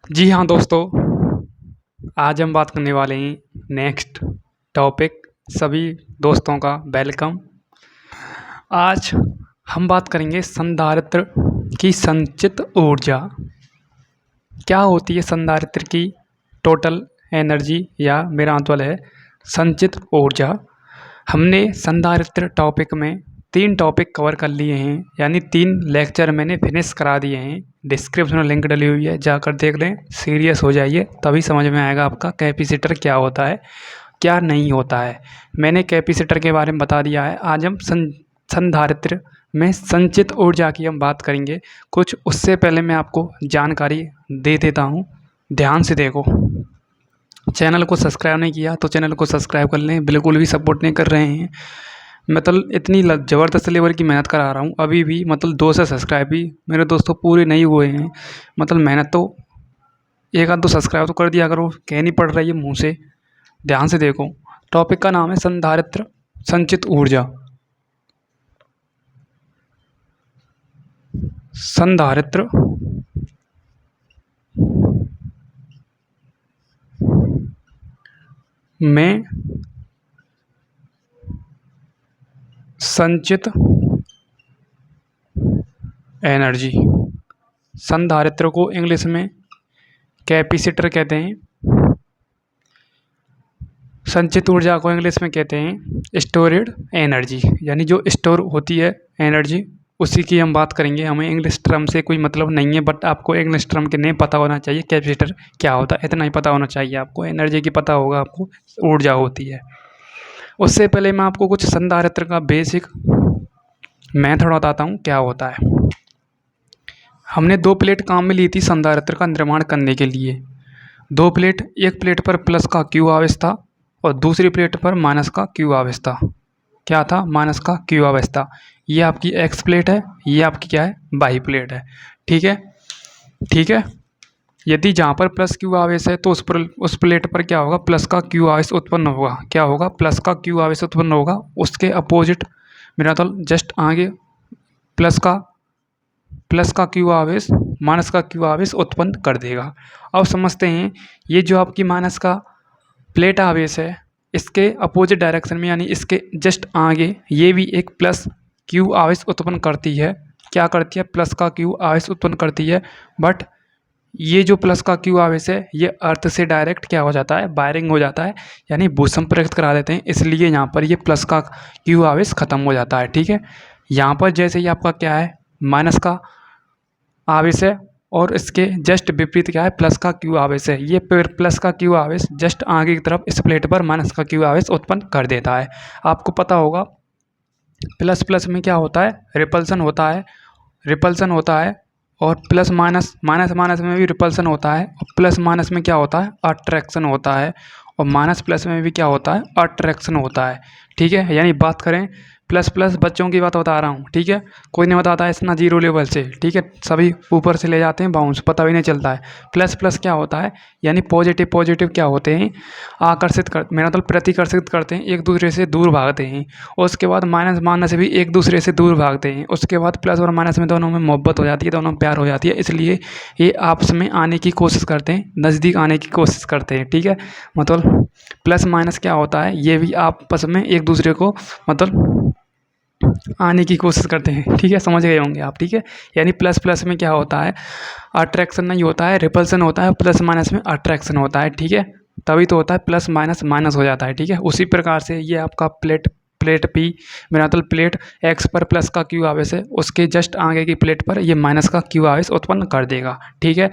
जी हाँ दोस्तों, आज हम बात करने वाले हैं नेक्स्ट टॉपिक। सभी दोस्तों का वेलकम। आज हम बात करेंगे संधारित्र की संचित ऊर्जा। क्या होती है संधारित्र की टोटल एनर्जी, या मेरा मतलब है संचित ऊर्जा। हमने संधारित्र टॉपिक में 3 टॉपिक कवर कर लिए हैं, यानी 3 लेक्चर मैंने फिनिश करा दिए हैं। डिस्क्रिप्शन में लिंक डली हुई है, जाकर देख लें। सीरियस हो जाइए, तभी समझ में आएगा आपका कैपेसिटर क्या होता है, क्या नहीं होता है। मैंने कैपेसिटर के बारे में बता दिया है। आज हम संधारित्र में संचित ऊर्जा की हम बात करेंगे। कुछ उससे पहले मैं आपको जानकारी दे देता हूँ, ध्यान से देखो। चैनल को सब्सक्राइब नहीं किया तो चैनल को सब्सक्राइब कर लें। बिल्कुल भी सपोर्ट नहीं कर रहे हैं, मतलब इतनी ज़बरदस्त लेवल की मेहनत करा रहा हूँ। अभी भी मतलब 200 सब्सक्राइब भी मेरे दोस्तों पूरे नहीं हुए हैं। मतलब मेहनत तो एक आध 2 सब्सक्राइब तो कर दिया करो, कह नहीं पड़ रही है मुँह से। ध्यान से देखो, टॉपिक का नाम है संधारित्र संचित ऊर्जा। संधारित्र में संचित एनर्जी। संधारित्र को इंग्लिश में कैपेसिटर कहते हैं। संचित ऊर्जा को इंग्लिश में कहते हैं स्टोरेड एनर्जी, यानी जो स्टोर होती है एनर्जी, उसी की हम बात करेंगे। हमें इंग्लिश टर्म से कोई मतलब नहीं है, बट आपको इंग्लिश टर्म के नहीं पता होना चाहिए कैपेसिटर क्या होता है, इतना ही पता होना चाहिए आपको। एनर्जी की पता होगा आपको, ऊर्जा होती है। उससे पहले मैं आपको कुछ संधारित्र का बेसिक मेथड बताता हूँ क्या होता है। हमने 2 प्लेट काम में ली थी संधारित्र का निर्माण करने के लिए। 2 प्लेट, एक प्लेट पर प्लस का क्यू आवेश था और दूसरी प्लेट पर माइनस का क्यू आवेश था। क्या था? माइनस का क्यू आवेश था। ये आपकी एक्स प्लेट है, ये आपकी क्या है? वाई प्लेट है। ठीक है, ठीक है। यदि जहाँ पर प्लस क्यू आवेश है तो उस प्लेट पर क्या होगा? प्लस का क्यू आवेश उत्पन्न होगा। क्या होगा? प्लस का क्यू आवेश उत्पन्न होगा। उसके अपोजिट, मेरा मतलब जस्ट आगे, प्लस का क्यू आवेश माइनस का क्यू आवेश उत्पन्न कर देगा। अब समझते हैं, ये जो आपकी माइनस का प्लेट आवेश है, इसके अपोजिट डायरेक्शन में, यानी इसके जस्ट आगे, ये भी एक प्लस क्यू आवेश उत्पन्न करती है। क्या करती है? प्लस का क्यू आवेश उत्पन्न करती है। बट ये जो प्लस का क्यू आवेश है, ये अर्थ से डायरेक्ट क्या हो जाता है? वायरिंग हो जाता है, यानी भूसंपर्कित करा देते हैं। इसलिए यहाँ पर ये प्लस का क्यू आवेश खत्म हो जाता है। ठीक है, यहाँ पर जैसे ही आपका क्या है? माइनस का आवेश है, और इसके जस्ट विपरीत क्या है? प्लस का क्यू आवेश है। ये प्लस का क्यू आवेश जस्ट आगे की तरफ इस प्लेट पर माइनस का क्यू आवेश उत्पन्न कर देता है। आपको पता होगा प्लस प्लस में क्या होता है? रिपल्सन होता है, रिपल्सन होता है। और प्लस माइनस, माइनस माइनस में भी रिपल्सन होता है। और प्लस माइनस में क्या होता है? अट्रैक्शन होता है। और माइनस प्लस में भी क्या होता है? अट्रैक्शन होता है। ठीक है, यानी बात करें प्लस प्लस, बच्चों की बात बता रहा हूँ। ठीक है, कोई नहीं बताता है इतना जीरो लेवल से। ठीक है, सभी ऊपर से ले जाते हैं बाउंस, पता भी नहीं चलता है। प्लस प्लस क्या होता है? यानी पॉजिटिव पॉजिटिव क्या होते हैं? आकर्षित कर, मेरा मतलब प्रतिकर्षित करते हैं, एक दूसरे से दूर भागते हैं। और उसके बाद माइनस माइनस से भी एक दूसरे से दूर भागते हैं। उसके बाद प्लस और माइनस में दोनों में मोहब्बत हो जाती है, दोनों में प्यार हो जाती है। इसलिए ये आपस में आने की कोशिश करते हैं, नज़दीक आने की कोशिश करते हैं। ठीक है, मतलब प्लस माइनस क्या होता है? ये भी आपस में एक दूसरे को मतलब आने की कोशिश करते हैं। ठीक है, समझ गए होंगे आप। ठीक है, यानी प्लस प्लस में क्या होता है? अट्रैक्शन नहीं होता है, रिपल्सन होता है। प्लस माइनस में अट्रैक्शन होता है। ठीक है, तभी तो होता है प्लस माइनस माइनस हो जाता है। ठीक है, उसी प्रकार से ये आपका प्लेट पी, मेरा मतलब प्लेट एक्स पर प्लस का क्यू आवेश है, उसके जस्ट आगे की प्लेट पर ये माइनस का क्यू आवेश उत्पन्न कर देगा। ठीक है,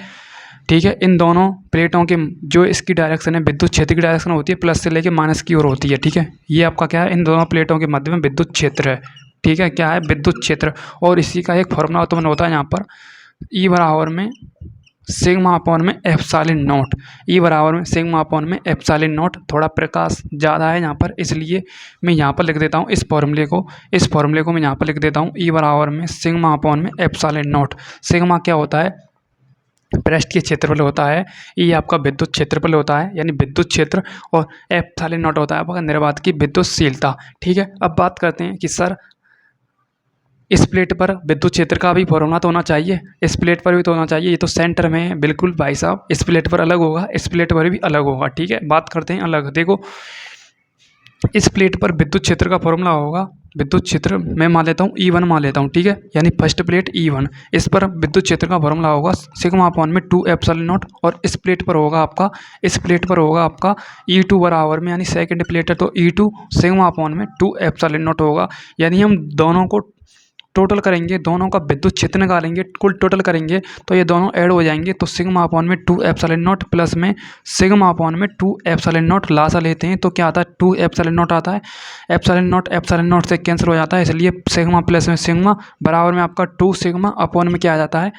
ठीक है। इन दोनों प्लेटों के जो इसकी डायरेक्शन है, विद्युत क्षेत्र की डायरेक्शन होती है प्लस से लेके माइनस की ओर होती है। ठीक है, ये आपका क्या है? इन दोनों प्लेटों के मध्य में विद्युत क्षेत्र है। ठीक है, क्या है? विद्युत क्षेत्र। और इसी का एक फॉर्मूला उत्पन्न होता है यहाँ पर, ई बराबर में सिग्मा अपॉन में एप्सिलॉन नॉट। ई बराबर में सिग्मा अपॉन में एप्सिलॉन नॉट। थोड़ा प्रकाश ज़्यादा है यहाँ पर, इसलिए मैं यहाँ पर लिख देता हूँ इस फॉर्मूले को मैं यहाँ पर लिख देता हूँ। ई बराबर में सिग्मा अपॉन में एप्सिलॉन नॉट। सिग्मा क्या होता है? पृष्ठ के क्षेत्रफल होता है। ये आपका विद्युत क्षेत्रफल होता है, यानी विद्युत क्षेत्र। और एप्सिलॉन नॉट होता है आपका निर्वात की विद्युतशीलता। ठीक है, अब बात करते हैं कि सर इस प्लेट पर विद्युत क्षेत्र का भी फॉर्मूला तो होना चाहिए, इस प्लेट पर भी तो होना चाहिए। ये तो सेंटर में है बिल्कुल भाई साहब, इस प्लेट पर अलग होगा, इस प्लेट पर भी अलग होगा। ठीक है, बात करते हैं अलग। देखो इस प्लेट पर विद्युत क्षेत्र का फॉर्मूला होगा, विद्युत क्षेत्र मैं मान लेता हूँ E1 मान लेता हूँ। ठीक है, यानी फर्स्ट प्लेट E1, इस पर विद्युत क्षेत्र का फॉर्मूला होगा सिग्मा अपॉन में 2 एप्सिलॉन नॉट। और इस प्लेट पर होगा आपका, इस प्लेट पर होगा आपका E2 बराबर में, यानी सेकंड प्लेट है तो E2 सिग्मा अपॉन में 2 एप्सिलॉन नॉट होगा। यानी हम दोनों को टोटल करेंगे, दोनों का विद्युत क्षेत्र निकालेंगे, कुल टोटल करेंगे तो ये दोनों ऐड हो जाएंगे। तो सिग्मा अपॉन में 2 एप्सिलॉन नॉट प्लस में सिग्मा अपॉन में 2 एप्सिलॉन नॉट लासा लेते हैं तो क्या आता है, 2 एप्सिलॉन नॉट आता है। एप्सिलॉन नॉट से कैंसिल हो जाता है, इसलिए सिग्मा प्लस में सिग्मा बराबर में आपका 2 सिग्मा अपॉन में क्या आ जाता है,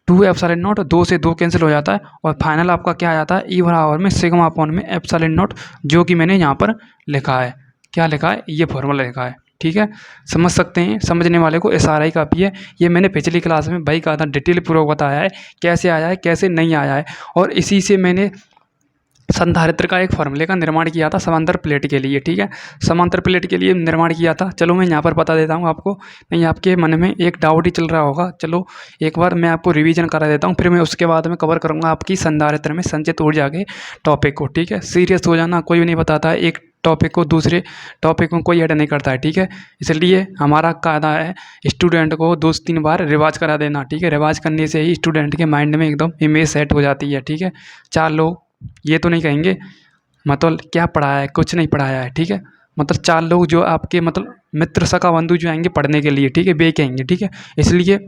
2 एप्सिलॉन नॉट। 2 से 2 कैंसिल हो जाता है और फाइनल आपका क्या आ जाता है, ई बराबर में सिग्मा अपॉन में एप्सिलॉन नॉट, जो कि मैंने यहाँ पर लिखा है। क्या लिखा है, ये फॉर्मूला लिखा है। ठीक है, समझ सकते हैं, समझने वाले को SRI काफ़ी है। ये मैंने पिछली क्लास में भाई कहा था, डिटेल पूर्वक बताया है कैसे आया है कैसे नहीं आया है। और इसी से मैंने संधारित्र का एक फॉर्मूले का निर्माण किया था समांतर प्लेट के लिए। ठीक है, समांतर प्लेट के लिए निर्माण किया था। चलो मैं यहाँ पर बता देता हूँ आपको, नहीं आपके मन में एक डाउट ही चल रहा होगा। चलो एक बार मैं आपको रिवीजन करा देता हूँ, फिर मैं उसके बाद में कवर करूँगा आपकी संधारित्र में संचित ऊर्जा के टॉपिक को। ठीक है, सीरियस हो जाना, कोई भी नहीं बताता है एक टॉपिक को दूसरे टॉपिक में कोई ऐड नहीं करता है। ठीक है, इसलिए हमारा कायदा है स्टूडेंट को 2-3 बार रिवाज करा देना। ठीक है, रिवाज करने से ही स्टूडेंट के माइंड में एकदम इमेज सेट हो जाती है। ठीक है, 4 लोग ये तो नहीं कहेंगे मतलब क्या पढ़ाया है, कुछ नहीं पढ़ाया है। ठीक है, मतलब 4 लोग जो आपके मतलब मित्र सखा बंधु जो आएंगे पढ़ने के लिए, ठीक है, वे कहेंगे। ठीक है, इसलिए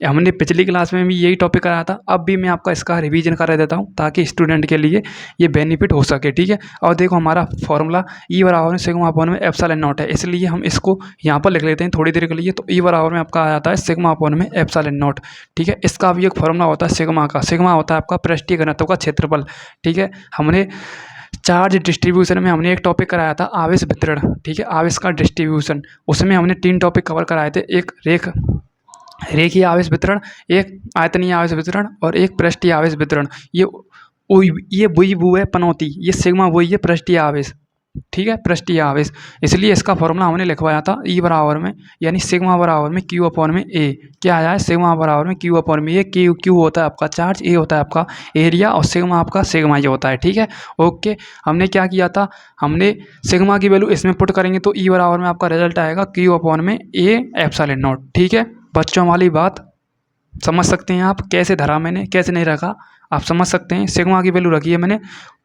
हमने पिछली क्लास में भी यही टॉपिक कराया था, अब भी मैं आपका इसका रिवीजन करा देता हूँ ताकि स्टूडेंट के लिए ये बेनिफिट हो सके। ठीक है, और देखो हमारा फॉर्मूला ई बराबर में सिग्मा अपॉन में एप्सिलॉन नॉट है, इसलिए हम इसको यहाँ पर लिख लेते हैं थोड़ी देर के लिए। तो ई बराबर में आपका आ जाता है सिग्मा अपॉन में एप्सिलॉन नॉट। ठीक है, इसका भी एक फॉर्मूला होता है सिग्मा का, सिग्मा होता है आपका पृष्ठीय घनत्व का क्षेत्रफल। ठीक है, हमने चार्ज डिस्ट्रीब्यूशन में हमने एक टॉपिक कराया था आवेश वितरण। ठीक है, आवेश का डिस्ट्रीब्यूशन, उसमें हमने 3 टॉपिक कवर कराए थे, एक रेखीय आवेश वितरण, एक आयतनीय आवेश वितरण और एक पृष्ठीय आवेश वितरण। ये बुई बू है पनौती, ये सिग्मा बुई है पृष्ठीय आवेश। ठीक है, पृष्ठीय आवेश, इसलिए इसका फॉर्मूला हमने लिखवाया था ई बराबर में, यानी सिग्मा बराबर में क्यू अपॉन में ए। क्या आया है, सिग्मा बराबर में क्यू अपॉन में ए। क्यू होता है आपका चार्ज, ए होता है आपका एरिया और सिग्मा आपका सिग्मा ये होता है। ठीक है, ओके, हमने क्या किया था, हमने सिग्मा की वैल्यू इसमें पुट करेंगे तो ई बराबर में आपका रिजल्ट आएगा क्यू अपॉन में ए एप्सिलॉन नॉट। ठीक है, बच्चों वाली बात समझ सकते हैं आप, कैसे धरा मैंने कैसे नहीं रखा आप समझ सकते हैं। सिग्मा की वैल्यू रखी है मैंने,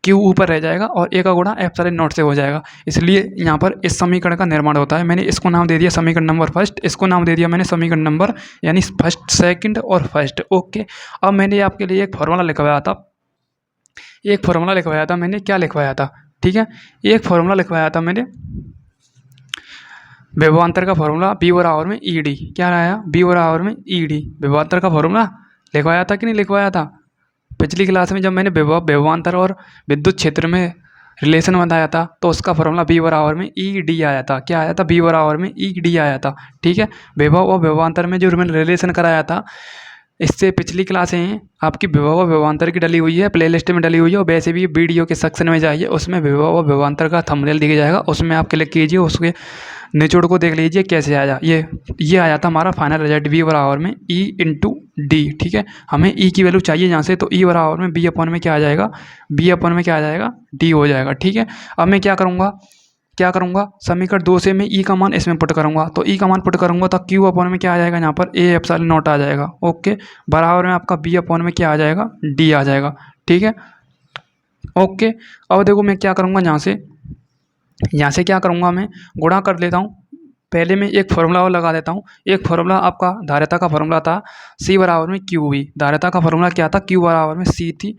क्यू ऊपर रह जाएगा और ए का गुणा एप्सिलॉन नॉट से हो जाएगा, इसलिए यहाँ पर इस समीकरण का निर्माण होता है। मैंने इसको नाम दे दिया समीकरण नंबर फर्स्ट, इसको नाम दे दिया मैंने समीकरण नंबर यानी फर्स्ट सेकंड और फर्स्ट। ओके, अब मैंने आपके लिए एक फॉर्मूला लिखवाया था, मैंने क्या लिखवाया था, ठीक है, एक फॉर्मूला लिखवाया था मैंने विभवांतर का फॉर्मूला बी बराबर में ई डी। क्या आया, बी बराबर में ई डी, विभवांतर का फॉर्मूला लिखवाया था कि नहीं लिखवाया था पिछली क्लास में, जब मैंने विभवांतर और विद्युत क्षेत्र में रिलेशन बताया था तो उसका फॉर्मूला बी बराबर में ई डी आया था। क्या आया था, बी बराबर में ई डी आया था। ठीक है, विभव और विभवांतर में जो मैंने रिलेशन कराया था, इससे पिछली क्लासें हैं आपकी विभव और विभवांतर की डली हुई है, प्लेलिस्ट में डली हुई है, और वैसे भी वीडियो के सेक्शन में जाइए, उसमें विभव और विभवांतर का थंबनेल दिख जाएगा, उसमें आप क्लिक कीजिए, उसके निचोड़ को देख लीजिए कैसे आया। ये आया था हमारा फाइनल रिजल्ट बी बराबर में ई इंटू डी। ठीक है, हमें ई की वैल्यू चाहिए यहाँ से, तो ई बराबर में बी अपॉन में क्या आ जाएगा, बी अपॉन में क्या आ जाएगा, डी हो जाएगा। ठीक है, अब मैं क्या करूँगा समीकरण 2 से मैं ई का मान इसमें पुट करूँगा, तो ई का मान पुट करूँगा तो क्यू अपॉन में क्या आ जाएगा, यहाँ पर ए एप्सिलॉन नॉट आ जाएगा। ओके, बराबर में आपका बी अपॉन में क्या आ जाएगा, डी आ जाएगा। ठीक है, ओके, अब देखो मैं क्या करूँगा, यहाँ से क्या करूँगा, मैं गुणा कर लेता हूँ। पहले मैं एक फॉर्मूला और लगा देता हूँ, एक फॉर्मूला आपका धारिता का फॉर्मूला था सी बराबर में क्यू वी। धारिता का फॉर्मूला क्या था, क्यू बराबर में सी थी,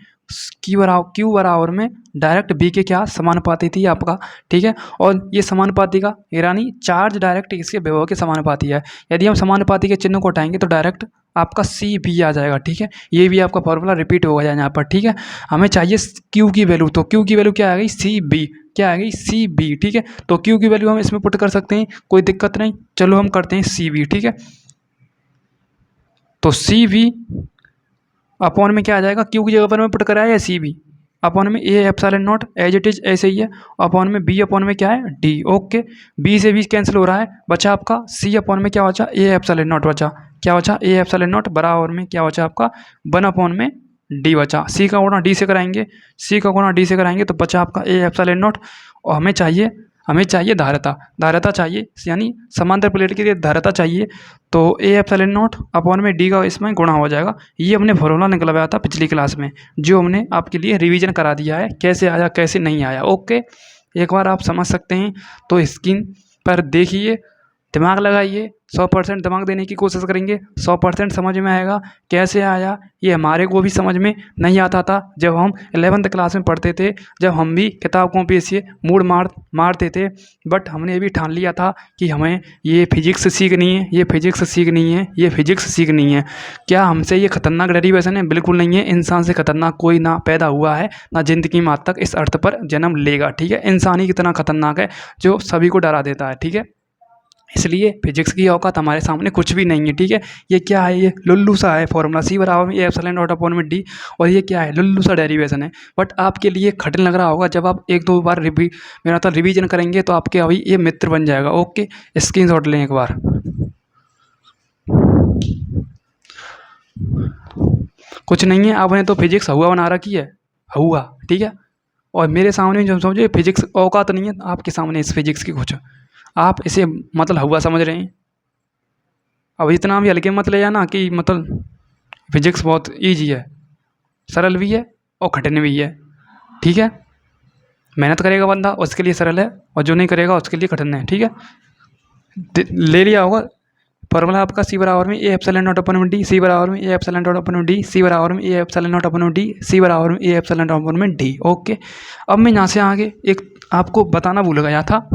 क्यू बराबर में डायरेक्ट बी के क्या समानुपाती थी आपका। ठीक है, और ये समानुपाती का यानी चार्ज डायरेक्ट इसके विभव के समानुपाती है। यदि हम समानुपाती के चिन्ह को हटाएंगे तो डायरेक्ट आपका सी बी आ जाएगा। ठीक है, ये भी आपका फॉर्मूला रिपीट हो गया यहाँ पर। ठीक है, हमें चाहिए क्यू की वैल्यू, तो क्यू की वैल्यू क्या आ गई, सी बी, क्या आ गई, सी बी। ठीक है, तो क्यू की वैल्यू हम इसमें पुट कर सकते हैं, कोई दिक्कत नहीं। चलो हम करते हैं सी बी। ठीक है, तो सी बी अपॉन में क्या आ जाएगा, क्यू की जगह पर मैं पुट कराया या सी बी, अपॉन में A epsilon not as it is ऐसे ही है, अपॉन में बी अपॉन में क्या है डी। ओके, बी से बी कैंसिल हो रहा है, बचा आपका सी अपॉन में क्या बचा ए एप्सिलॉन नॉट बचा, क्या बचा ए एप्सिलॉन नॉट बराबर में क्या बचा आपका 1 अपॉन में डी बचा। सी का गुणा डी से कराएंगे, सी का गुणा डी से कराएंगे तो बचा आपका ए एप्सिलॉन नॉट। और हमें चाहिए धारिता, धारिता चाहिए यानी समांतर प्लेट के लिए धारिता चाहिए, तो ए एप्सिलॉन नॉट अपॉन में डी का इसमें गुणा हो जाएगा। ये हमने फॉर्मूला निकलवाया था पिछली क्लास में, जो हमने आपके लिए रिवीजन करा दिया है, कैसे आया कैसे नहीं आया। ओके, एक बार आप समझ सकते हैं तो स्क्रीन पर देखिए, दिमाग लगाइए, 100% दिमाग देने की कोशिश करेंगे, 100% समझ में आएगा। कैसे आया ये हमारे को भी समझ में नहीं आता था जब हम 11th क्लास में पढ़ते थे, जब हम भी किताब कॉपी से मूड मारते थे। बट हमने ये भी ठान लिया था कि हमें ये फिजिक्स सीखनी है, ये फिजिक्स सीखनी है, ये फिजिक्स सीखनी है। क्या हमसे ये खतरनाक डेरिवेशन है? बिल्कुल नहीं है। इंसान से खतरनाक कोई ना पैदा हुआ है ना ज़िंदगी में आज तक इस अर्थ पर जन्म लेगा। ठीक है, इंसान ही कितना खतरनाक है जो सभी को डरा देता है। ठीक है, इसलिए फिजिक्स की औकात हमारे सामने कुछ भी नहीं है। ठीक है, ये क्या है, ये लुल्लू सा है फॉर्मूला, सी बराबर में ए एप्सिलॉन नॉट अपॉन में डी, और ये क्या है लुल्लू सा डेरिवेशन है। बट आपके लिए कठिन लग रहा होगा, जब आप एक दो बार मेरा तो रिवीजन करेंगे तो आपके अभी ये मित्र बन जाएगा। ओके, स्क्रीनशॉट लें एक बार। कुछ नहीं है, आपने तो फिजिक्स हुआ बना रखी है, हुआ। ठीक है, और मेरे सामने जो समझो फिजिक्स औकात नहीं है आपके सामने इस फिजिक्स की कुछ, आप इसे मतलब हुआ समझ रहे हैं। अब इतना भी हल्के मत ले जाना कि मतलब फिजिक्स बहुत ईजी है, सरल भी है और कठिन भी है। ठीक है, मेहनत करेगा बंदा उसके लिए सरल है, और जो नहीं करेगा उसके लिए कठिन है। ठीक है, ले लिया होगा फॉर्मूला आपका, सी बराबर में ए एप्सिलॉन नॉट अपॉन में डी, सी बराबर में ए एप्सिलॉन नॉट अपॉन में डी, सी बराबर में ए एप्सिलॉन नॉट अपॉन में डी, सी बराबर में ए एप्सिलॉन नॉट अपॉन में डी। ओके, अब मैं यहाँ से आगे एक आपको बताना भूल गया था,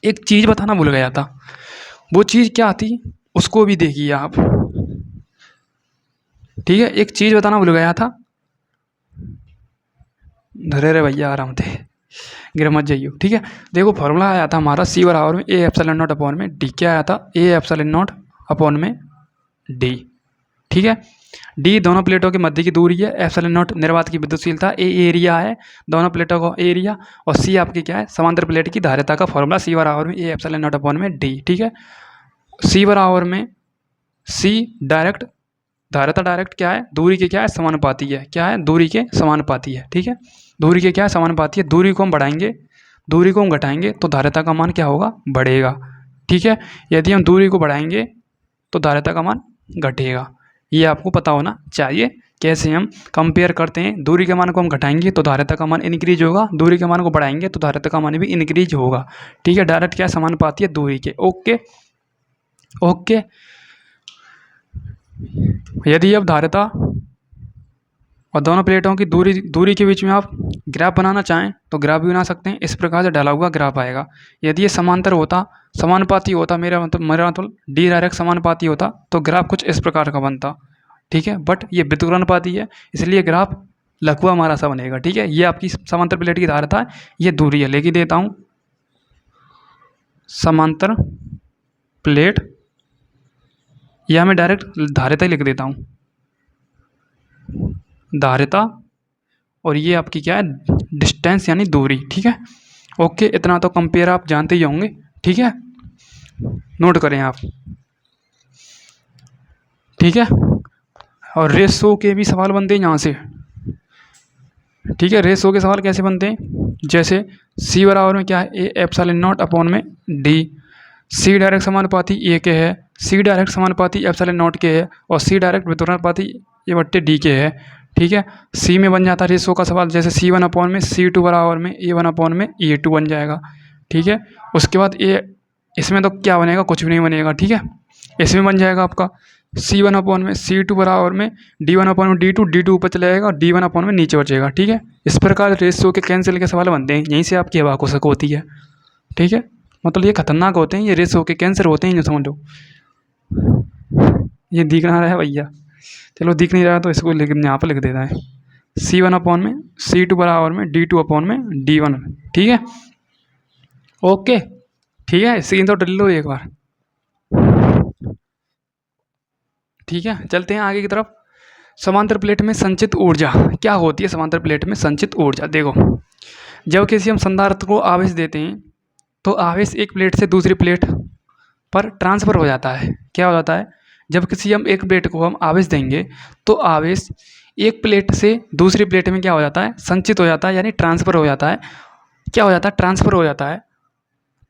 एक चीज़ बताना भूल गया था। वो चीज़ क्या थी उसको भी देखिए आप। ठीक है, एक चीज़ बताना भूल गया था, धरे रे भैया आराम थे, गिर मत जाइयो। ठीक है, देखो फॉर्मूला आया था हमारा सी बराबर में ए एप्सिलॉन नॉट अपॉन में डी, क्या आया था ए एप्सिलॉन नॉट अपॉन में डी। ठीक है, डी दोनों प्लेटों के मध्य की दूरी है, एप्सिलॉन नॉट निर्वात की विद्युतशीलता, ए एरिया है दोनों प्लेटों का एरिया, और सी आपकी क्या है समांतर प्लेट की धारिता का फॉर्मूला, सी बराबर में ए एप्सिलॉन नॉट अपॉन में डी। ठीक है, सी बराबर में सी डायरेक्ट धारिता डायरेक्ट क्या है दूरी के क्या है समानुपाती है, क्या है दूरी के समानुपाती है। ठीक है, दूरी के क्या है समानुपाती है, दूरी को हम बढ़ाएंगे दूरी को हम घटाएंगे तो धारिता का मान क्या होगा बढ़ेगा। ठीक है, यदि हम दूरी को बढ़ाएंगे तो धारिता का मान घटेगा, ये आपको पता होना चाहिए। कैसे हम कंपेयर करते हैं, दूरी के मान को हम घटाएंगे तो धारिता का मान इंक्रीज होगा, दूरी के मान को बढ़ाएंगे तो धारिता का मान भी इंक्रीज होगा। ठीक है, डायरेक्ट क्या समानुपाती है दूरी के। ओके ओके, यदि अब धारिता और दोनों प्लेटों की दूरी के बीच में आप ग्राफ बनाना चाहें तो ग्राफ भी बना सकते हैं, इस प्रकार से डाला हुआ ग्राफ आएगा। यदि ये समांतर होता समानुपाती होता, मेरा मतलब डी डायरेक्ट समानुपाती होता तो ग्राफ कुछ इस प्रकार का बनता। ठीक है, बट ये व्युत्क्रमानुपाती है इसलिए ग्राफ लघुआ हमारा सा बनेगा। ठीक है, ये आपकी समांतर प्लेट की धारिता है, ये दूरी है, लेके देता हूँ समांतर प्लेट, या मैं डायरेक्ट धारिता ही लिख देता हूँ धारिता, और ये आपकी क्या है डिस्टेंस यानी दूरी। ठीक है, ओके, इतना तो कंपेयर आप जानते ही होंगे। ठीक है, नोट करें आप। ठीक है, और रेशो के भी सवाल बनते हैं यहाँ से। ठीक है, रेशो के सवाल कैसे बनते हैं, जैसे सी बराबर में क्या है ए एप्सिलॉन नॉट अपॉन में डी, सी डायरेक्ट समानुपाती ए के है, सी डायरेक्ट समानुपाती एप्सिलॉन नॉट के है, और सी डायरेक्ट व्युत्क्रमानुपाती ए बट्टे डी के है। ठीक है, सी में बन जाता है रेशो का सवाल, जैसे सी वन अपॉन में सी टू बराबर में ए वन अपॉन में ए टू बन जाएगा। ठीक है, उसके बाद ए इसमें तो क्या बनेगा कुछ भी नहीं बनेगा। ठीक है, इसमें बन जाएगा आपका सी वन अपॉन में सी टू बराबर में डी वन अपॉन में डी टू ऊपर चला जाएगा, डी वन अपॉन में नीचे बचेगा। ठीक है, इस प्रकार रेशो के कैंसिल के सवाल बनते हैं, यहीं से आपकी हवा को शक होती है। ठीक है, मतलब ये खतरनाक होते हैं, ये रेशो के कैंसर होते हैं, जो समझ लो। ये दिख ना रहा है भैया, चलो दिख नहीं रहा तो इसको लिख यहाँ पर लिख देता है सी वन अपॉन में सी टू बराबर में डी टू अपॉन में डी वन। ठीक है, ओके, ठीक है, स्क्रीन तो डल लो एक बार। ठीक है, चलते हैं आगे की तरफ। समांतर प्लेट में संचित ऊर्जा क्या होती है? समांतर प्लेट में संचित ऊर्जा देखो, जब किसी हम संधारित्र को आवेश देते हैं तो आवेश एक प्लेट से दूसरी प्लेट पर ट्रांसफ़र हो जाता है। क्या हो जाता है? जब किसी हम एक प्लेट को हम आवेश देंगे तो आवेश एक प्लेट से दूसरी प्लेट में क्या हो जाता है? संचित हो जाता है, यानी ट्रांसफ़र हो जाता है। क्या हो जाता है? ट्रांसफ़र हो जाता है।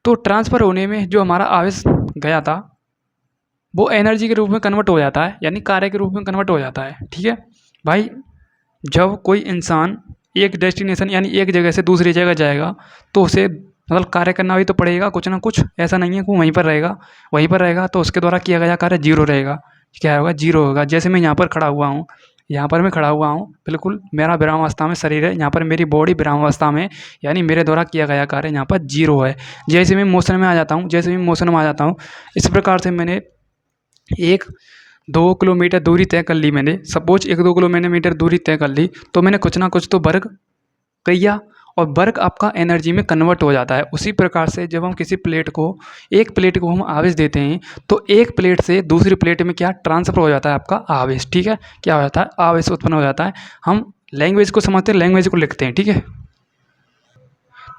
तो ट्रांसफ़र होने में जो हमारा आवेश गया था वो एनर्जी के रूप में कन्वर्ट हो जाता है, यानी कार्य के रूप में कन्वर्ट हो जाता है। ठीक है भाई, जब कोई इंसान एक डेस्टिनेशन यानी एक जगह से दूसरी जगह जाएगा तो उसे मतलब कार्य करना भी तो पड़ेगा कुछ ना कुछ, ऐसा नहीं है कि वो वहीं पर रहेगा तो उसके द्वारा किया गया कार्य जीरो रहेगा। क्या होगा? जीरो होगा। जैसे मैं यहाँ पर खड़ा हुआ हूँ, बिल्कुल मेरा विरामावस्था में शरीर है, यहाँ पर मेरी बॉडी विरामावस्था में, यानी मेरे द्वारा किया गया कार्य यहाँ पर जीरो है। जैसे मैं मोशन में आ जाता हूँ, इस प्रकार से मैंने 1-2 किलोमीटर दूरी तय कर ली। मैंने सपोज 1-2 किलोमीटर दूरी तय कर ली तो मैंने कुछ ना कुछ तो वर्क किया और वर्क आपका एनर्जी में कन्वर्ट हो जाता है। उसी प्रकार से जब हम किसी एक प्लेट को हम आवेश देते हैं तो एक प्लेट से दूसरी प्लेट में क्या ट्रांसफ़र हो जाता है आपका आवेश। ठीक है, क्या हो जाता है? आवेश उत्पन्न हो जाता है। हम लैंग्वेज को समझते हैं, लैंग्वेज को लिखते हैं। ठीक है,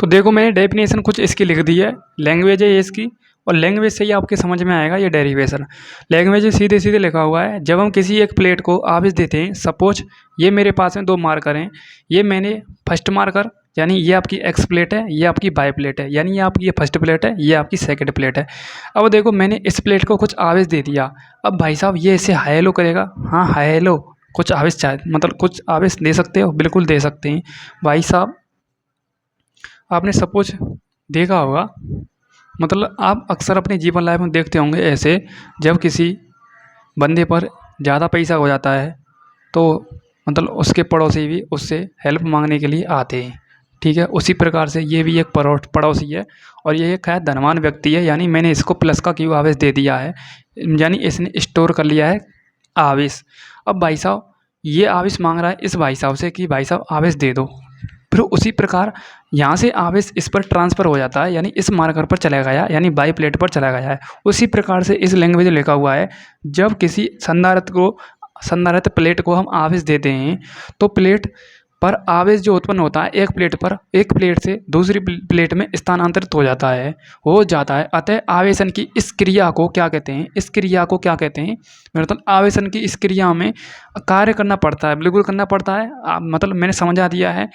तो देखो मैंने डेफिनेशन कुछ इसकी लिख दी है, लैंग्वेज है ये इसकी, और लैंग्वेज से ही आपके समझ में आएगा ये डेरिवेशन। लैंग्वेज सीधे सीधे लिखा हुआ है, जब हम किसी एक प्लेट को आवेश देते हैं, सपोज ये मेरे पास में 2 मार्कर हैं, ये मैंने फर्स्ट मार्कर यानी ये आपकी एक्स प्लेट है, ये आपकी वाई प्लेट है, यानी ये आपकी ये फर्स्ट प्लेट है, ये आपकी सेकंड प्लेट है। अब देखो मैंने इस प्लेट को कुछ आवेश दे दिया। अब भाई साहब ये इसे हाई हेलो करेगा। हाँ हाई हेलो, कुछ आवेश चाहे मतलब कुछ आवेश दे सकते हो, बिल्कुल दे सकते हैं भाई साहब। आपने सपोज देखा होगा, मतलब आप अक्सर अपने जीवन लाइफ में देखते होंगे ऐसे, जब किसी बंदे पर ज़्यादा पैसा हो जाता है तो मतलब उसके पड़ोसी भी उससे हेल्प मांगने के लिए आते हैं। ठीक है, उसी प्रकार से ये भी एक पड़ोसी है और ये एक है धनवान व्यक्ति है, यानी मैंने इसको प्लस का क्यू आवेश दे दिया है, यानी इसने स्टोर कर लिया है आवेश। अब भाई साहब ये आवेश मांग रहा है इस भाई साहब से कि भाई साहब आवेश दे दो, फिर उसी प्रकार यहाँ से आवेश इस पर ट्रांसफ़र हो जाता है, यानी इस मार्कर पर चला गया, यानी बाई प्लेट पर चला गया है। उसी प्रकार से इस लैंग्वेज में लिखा हुआ है, जब किसी संधारित्र प्लेट को हम आवेश देते हैं तो प्लेट पर आवेश जो उत्पन्न होता है एक प्लेट से दूसरी प्लेट में स्थानांतरित हो जाता है। अतः आवेशन की इस क्रिया को क्या कहते हैं? मतलब आवेशन की इस क्रिया में कार्य करना पड़ता है, बिल्कुल करना पड़ता है। मतलब मैंने समझा दिया है,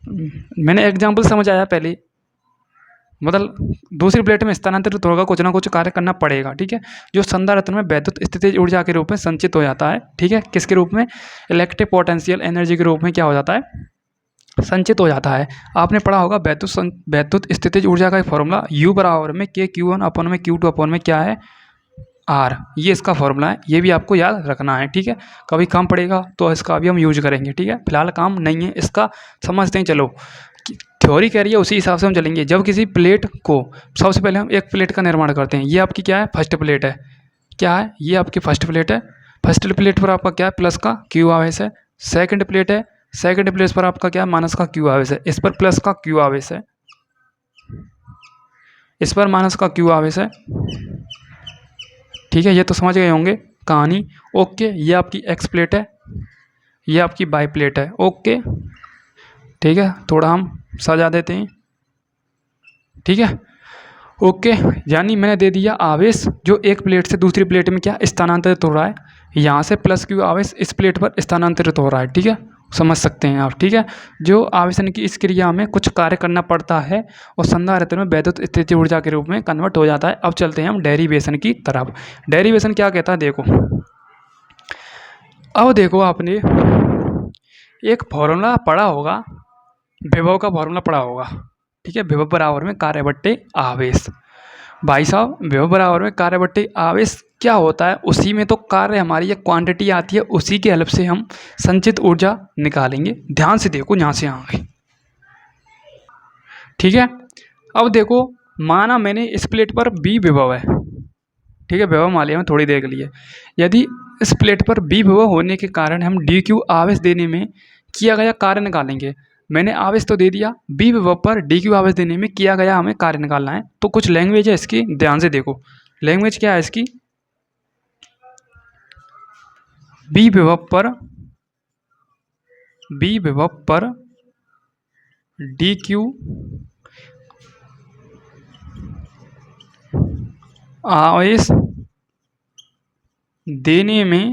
मैंने एग्जाम्पल समझाया पहले, मतलब दूसरी प्लेट में स्थानांतरित होगा, कुछ ना कुछ कार्य करना पड़ेगा। ठीक है, जो संधारित्र में वैद्युत स्थितिज ऊर्जा के रूप में संचित हो जाता है। ठीक है, किसके रूप में? इलेक्ट्रिक पोटेंशियल एनर्जी के रूप में क्या हो जाता है? संचित हो जाता है। आपने पढ़ा होगा वैद्युत स्थितिज ऊर्जा का एक फॉर्मूला U बराबर में Q1/Q2 में क्या है? R, ये इसका फॉर्मूला है, ये भी आपको याद रखना है। ठीक है, कभी काम पड़ेगा तो इसका भी हम यूज करेंगे। ठीक है, फिलहाल काम नहीं है इसका, समझते हैं। चलो थ्योरी कह रही है उसी हिसाब से हम चलेंगे। जब किसी प्लेट को सबसे पहले हम एक प्लेट का निर्माण करते हैं, ये आपकी क्या है? फर्स्ट प्लेट है। क्या है? ये आपकी फर्स्ट प्लेट है। फर्स्ट प्लेट पर आपका क्या है? प्लस का क्यू आवेश है। सेकंड प्लेट है, सेकंड प्लेट पर आपका क्या है? माइनस का क्यू आवेश है। इस पर प्लस का क्यू आवेश है, इस पर माइनस का क्यू आवेश है। ठीक है, ये तो समझ गए होंगे कहानी। ओके, ये आपकी एक्स प्लेट है, ये आपकी वाई प्लेट है। ओके ठीक है, थोड़ा हम सजा देते हैं। ठीक है, ओके, यानी मैंने दे दिया आवेश जो एक प्लेट से दूसरी प्लेट में क्या स्थानांतरित हो रहा है, यहाँ से प्लस क्यू आवेश इस प्लेट पर स्थानांतरित हो रहा है। ठीक है, समझ सकते हैं आप। ठीक है, जो आवेशन की इस क्रिया में कुछ कार्य करना पड़ता है और संधारित्र में वैद्युत स्थितिज ऊर्जा के रूप में कन्वर्ट हो जाता है। अब चलते हैं हम डेरिवेशन की तरफ। डेरिवेशन क्या कहता है देखो, अब देखो आपने एक फॉर्मूला पढ़ा होगा, विभव का फॉर्मूला पढ़ा होगा। ठीक है, विभव बराबर में कार्य बट्टे आवेश। भाई साहब विभव बराबर में कार्य बट्टे आवेश क्या होता है? उसी में तो कार्य हमारी एक क्वांटिटी आती है, उसी की हेल्प से हम संचित ऊर्जा निकालेंगे। ध्यान से देखो यहाँ से आगे। ठीक है, अब देखो माना मैंने इस प्लेट पर B विभव है। ठीक है, विभव मान लिया मैं थोड़ी देर के लिए। यदि इस प्लेट पर B विभव होने के कारण हम DQ आवेश देने में किया गया कार्य निकालेंगे। मैंने आवेश तो दे दिया, B विभव पर DQ आवेश देने में किया गया हमें कार्य निकालना है। तो कुछ लैंग्वेज है इसकी, ध्यान से देखो। लैंग्वेज क्या है इसकी? बी विभव पर डी क्यू आवेश देने में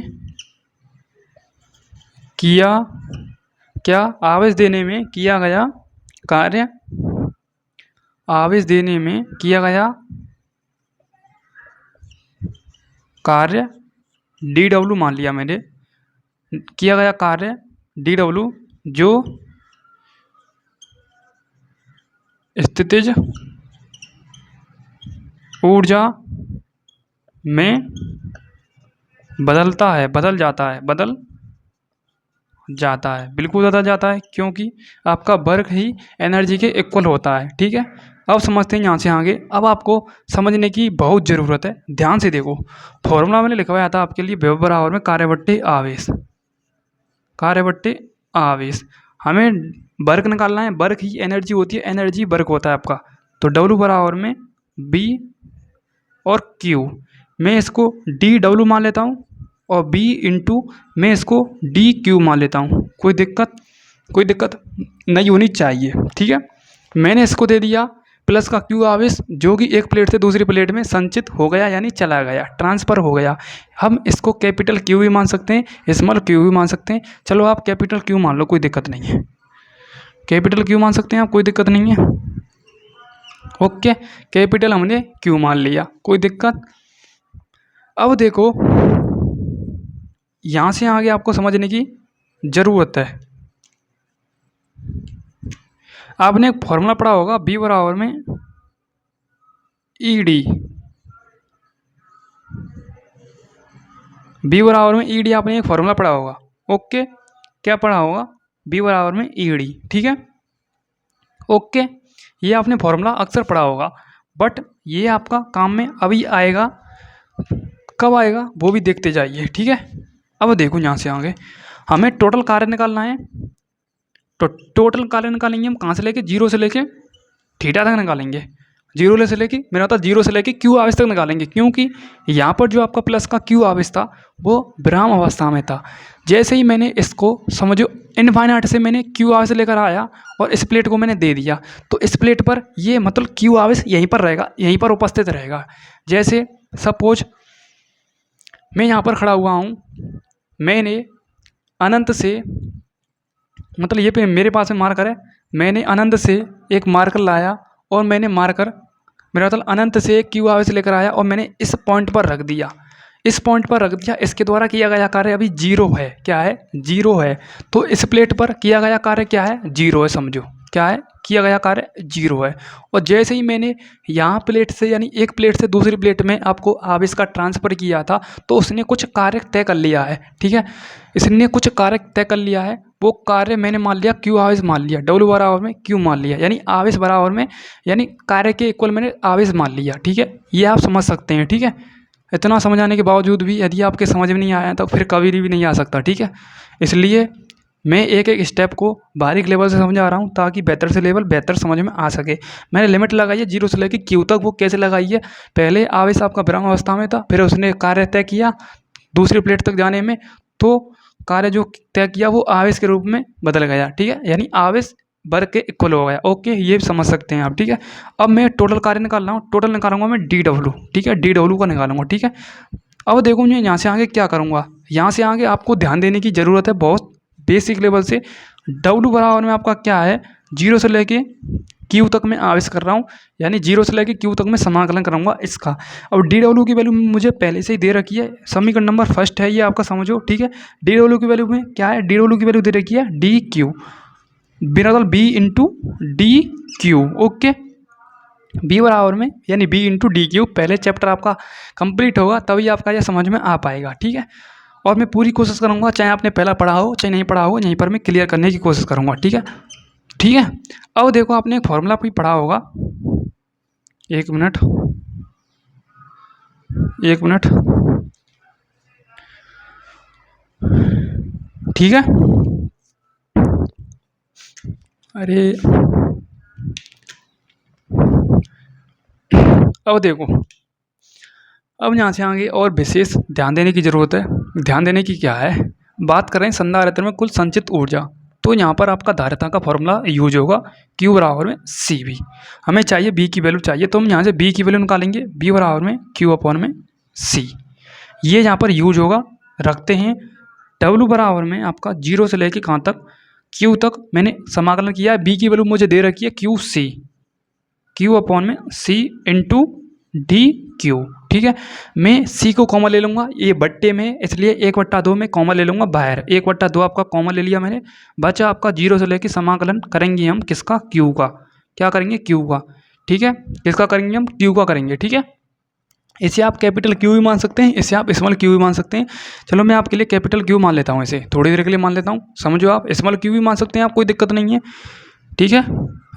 आवेश देने में किया गया कार्य, आवेश देने में किया गया कार्य डी डब्ल्यू मान लिया मैंने, किया गया कार्य डी डब्ल्यू जो स्थितिज ऊर्जा में बदल जाता है, बिल्कुल बदल जाता है, क्योंकि आपका वर्क ही एनर्जी के इक्वल होता है। ठीक है, अब समझते हैं यहाँ से आगे। अब आपको समझने की बहुत ज़रूरत है, ध्यान से देखो। फॉर्मूला मैंने लिखवाया था आपके लिए, विभव बराबर में कार्य बट्टे आवेश। हमें वर्क निकालना है, वर्क ही एनर्जी होती है, एनर्जी वर्क होता है आपका। तो डब्ल्यू बराबर में बी और क्यू, मैं इसको डी डब्ल्यू मान लेता हूँ और बी इंटू मैं इसको डी क्यू मान लेता हूँ। कोई दिक्कत नहीं होनी चाहिए। ठीक है, मैंने इसको दे दिया प्लस का क्यू आवेश, जो कि एक प्लेट से दूसरी प्लेट में संचित हो गया, यानी चला गया, ट्रांसफ़र हो गया। हम इसको कैपिटल क्यू भी मान सकते हैं, स्मॉल क्यू भी मान सकते हैं। चलो आप कैपिटल क्यू मान लो, कोई दिक्कत नहीं है, कैपिटल क्यू मान सकते हैं आप, कोई दिक्कत नहीं है। ओके, कैपिटल हमने क्यू मान लिया, कोई दिक्कत। अब देखो यहाँ से आगे आपको समझने की ज़रूरत है। आपने एक फॉर्मूला पढ़ा होगा, बी बराबर में ई डी, बी बराबर में ई डी आपने एक फॉर्मूला पढ़ा होगा। ओके, क्या पढ़ा होगा? बी बराबर में ई डी। ठीक है, ओके, ये आपने फॉर्मूला अक्सर पढ़ा होगा, बट ये आपका काम में अभी आएगा। कब आएगा वो भी देखते जाइए। ठीक है, अब देखो यहाँ से आगे हमें टोटल कार्य निकालना है। तो टोटल कार्य निकालेंगे हम कहाँ से लेके, जीरो से लेके थीटा तक निकालेंगे। जीरो से लेके, मेरा होता जीरो से लेके क्यू आवेश तक निकालेंगे, क्योंकि यहाँ पर जो आपका प्लस का क्यू आवेश था वो विराम अवस्था में था। जैसे ही मैंने इसको समझो इनफाइनाइट से मैंने क्यू आवेश लेकर आया और इस प्लेट को मैंने दे दिया, तो इस प्लेट पर ये मतलब क्यू आवेश यहीं पर रहेगा, यहीं पर उपस्थित रहेगा। जैसे सपोज मैं यहाँ पर खड़ा हुआ हूँ, मैंने अनंत से, मतलब ये पे मेरे पास में मार्कर है, मैंने अनंत से एक मार्कर लाया और मैंने मार्कर, मेरा मतलब अनंत से एक क्यू आवेश लेकर आया और मैंने इस पॉइंट पर रख दिया, इस पॉइंट पर रख दिया। इसके द्वारा किया गया कार्य अभी जीरो है। क्या है? जीरो है। तो इस प्लेट पर किया गया कार्य क्या है? जीरो है। समझो क्या है? किया गया कार्य जीरो है। और जैसे ही मैंने यहाँ प्लेट से, यानी एक प्लेट से दूसरी प्लेट में आपको आवेश का ट्रांसफ़र किया था, तो उसने कुछ कार्य तय कर लिया है। ठीक है, इसने कुछ कार्य तय कर लिया है। वो कार्य मैंने मान लिया क्यू आवेश मान लिया, डब्ल्यू बराबर में क्यू मान लिया, यानी आवेश बराबर में, यानी कार्य के इक्वल मैंने आवेश मान लिया। ठीक है, ये आप समझ सकते हैं। ठीक है, इतना समझाने के बावजूद भी यदि आपके समझ में नहीं आया तो फिर कभी भी नहीं आ सकता। ठीक है, इसलिए मैं एक एक स्टेप को बारीक लेवल से समझा रहा हूँ ताकि बेहतर समझ में आ सके। मैंने लिमिट लगाई है जीरो से लेकर क्यू तक। वो कैसे लगाई है? पहले आवेश आपका विराम अवस्था में था, फिर उसने कार्य तय किया दूसरी प्लेट तक जाने में, तो कार्य जो तय किया वो आवेश के रूप में बदल गया। ठीक है, यानी आवेश वर्ग के इक्वल हो गया। ओके, ये समझ सकते हैं आप। ठीक है, अब मैं टोटल कार्य निकाल रहा हूँ, टोटल निकालूंगा मैं डी डब्ल्यू। ठीक है, डी डब्ल्यू का निकालूंगा। ठीक है, अब देखो मैं यहाँ से आगे क्या करूँगा। यहाँ से आगे आपको ध्यान देने की ज़रूरत है, बहुत बेसिक लेवल से। डब्ल्यू बराबर में आपका क्या है? जीरो से लेके क्यू तक मैं आवेश कर रहा हूँ, यानी जीरो से लेके क्यू तक मैं समाकलन करूँगा इसका। अब डी डब्ल्यू की वैल्यू मुझे पहले से ही दे रखी है, समीकरण नंबर फर्स्ट है ये आपका, समझो। ठीक है, डी डब्ल्यू की वैल्यू में क्या है? डी डब्ल्यू की वैल्यू दे रखी है डी क्यू, बिना B into D Q. Okay, B बराबर में यानी बी इंटू डी क्यू। पहले चैप्टर आपका कंप्लीट होगा तभी आपका यह समझ में आ पाएगा। ठीक है, और मैं पूरी कोशिश करूँगा, चाहे आपने पहला पढ़ा हो चाहे नहीं पढ़ा हो, यहीं पर मैं क्लियर करने की कोशिश करूँगा। ठीक है, ठीक है। अब देखो आपने एक फॉर्मूला भी पढ़ा होगा, एक मिनट, ठीक है। अरे अब देखो, अब यहाँ से आगे और विशेष ध्यान देने की ज़रूरत है। ध्यान देने की क्या है, बात कर रहे हैं संधारित्र में कुल संचित ऊर्जा। तो यहाँ पर आपका धारिता का फॉर्मूला यूज होगा Q बराबर में CV। हमें चाहिए B की वैल्यू चाहिए, तो हम यहाँ से B की वैल्यू निकालेंगे, B बराबर में Q अपॉन में C। ये यहाँ पर यूज होगा, रखते हैं। W बराबर में आपका 0 से लेके कहाँ तक, Q तक मैंने समाकलन किया है। B की वैल्यू मुझे दे रखी है QC, Q अपॉन में C इंटू DQ। ठीक है, मैं C को कॉमन ले लूँगा, ये बट्टे में इसलिए 1/2 में कॉमन ले लूँगा बाहर। 1/2 आपका कॉमन ले लिया मैंने, बचा आपका 0 से लेके समाकलन करेंगे हम किसका, Q का। क्या करेंगे, Q का। ठीक है, किसका करेंगे हम, Q का करेंगे। ठीक है, इसे आप कैपिटल Q भी मान सकते हैं, इसे आप स्मॉल Q भी मान सकते हैं। चलो मैं आपके लिए कैपिटल Q मान लेता हूँ, इसे थोड़ी देर के लिए मान लेता हूँ। समझो, आप स्मॉल Q भी मान सकते हैं, आप, कोई दिक्कत नहीं है। ठीक है,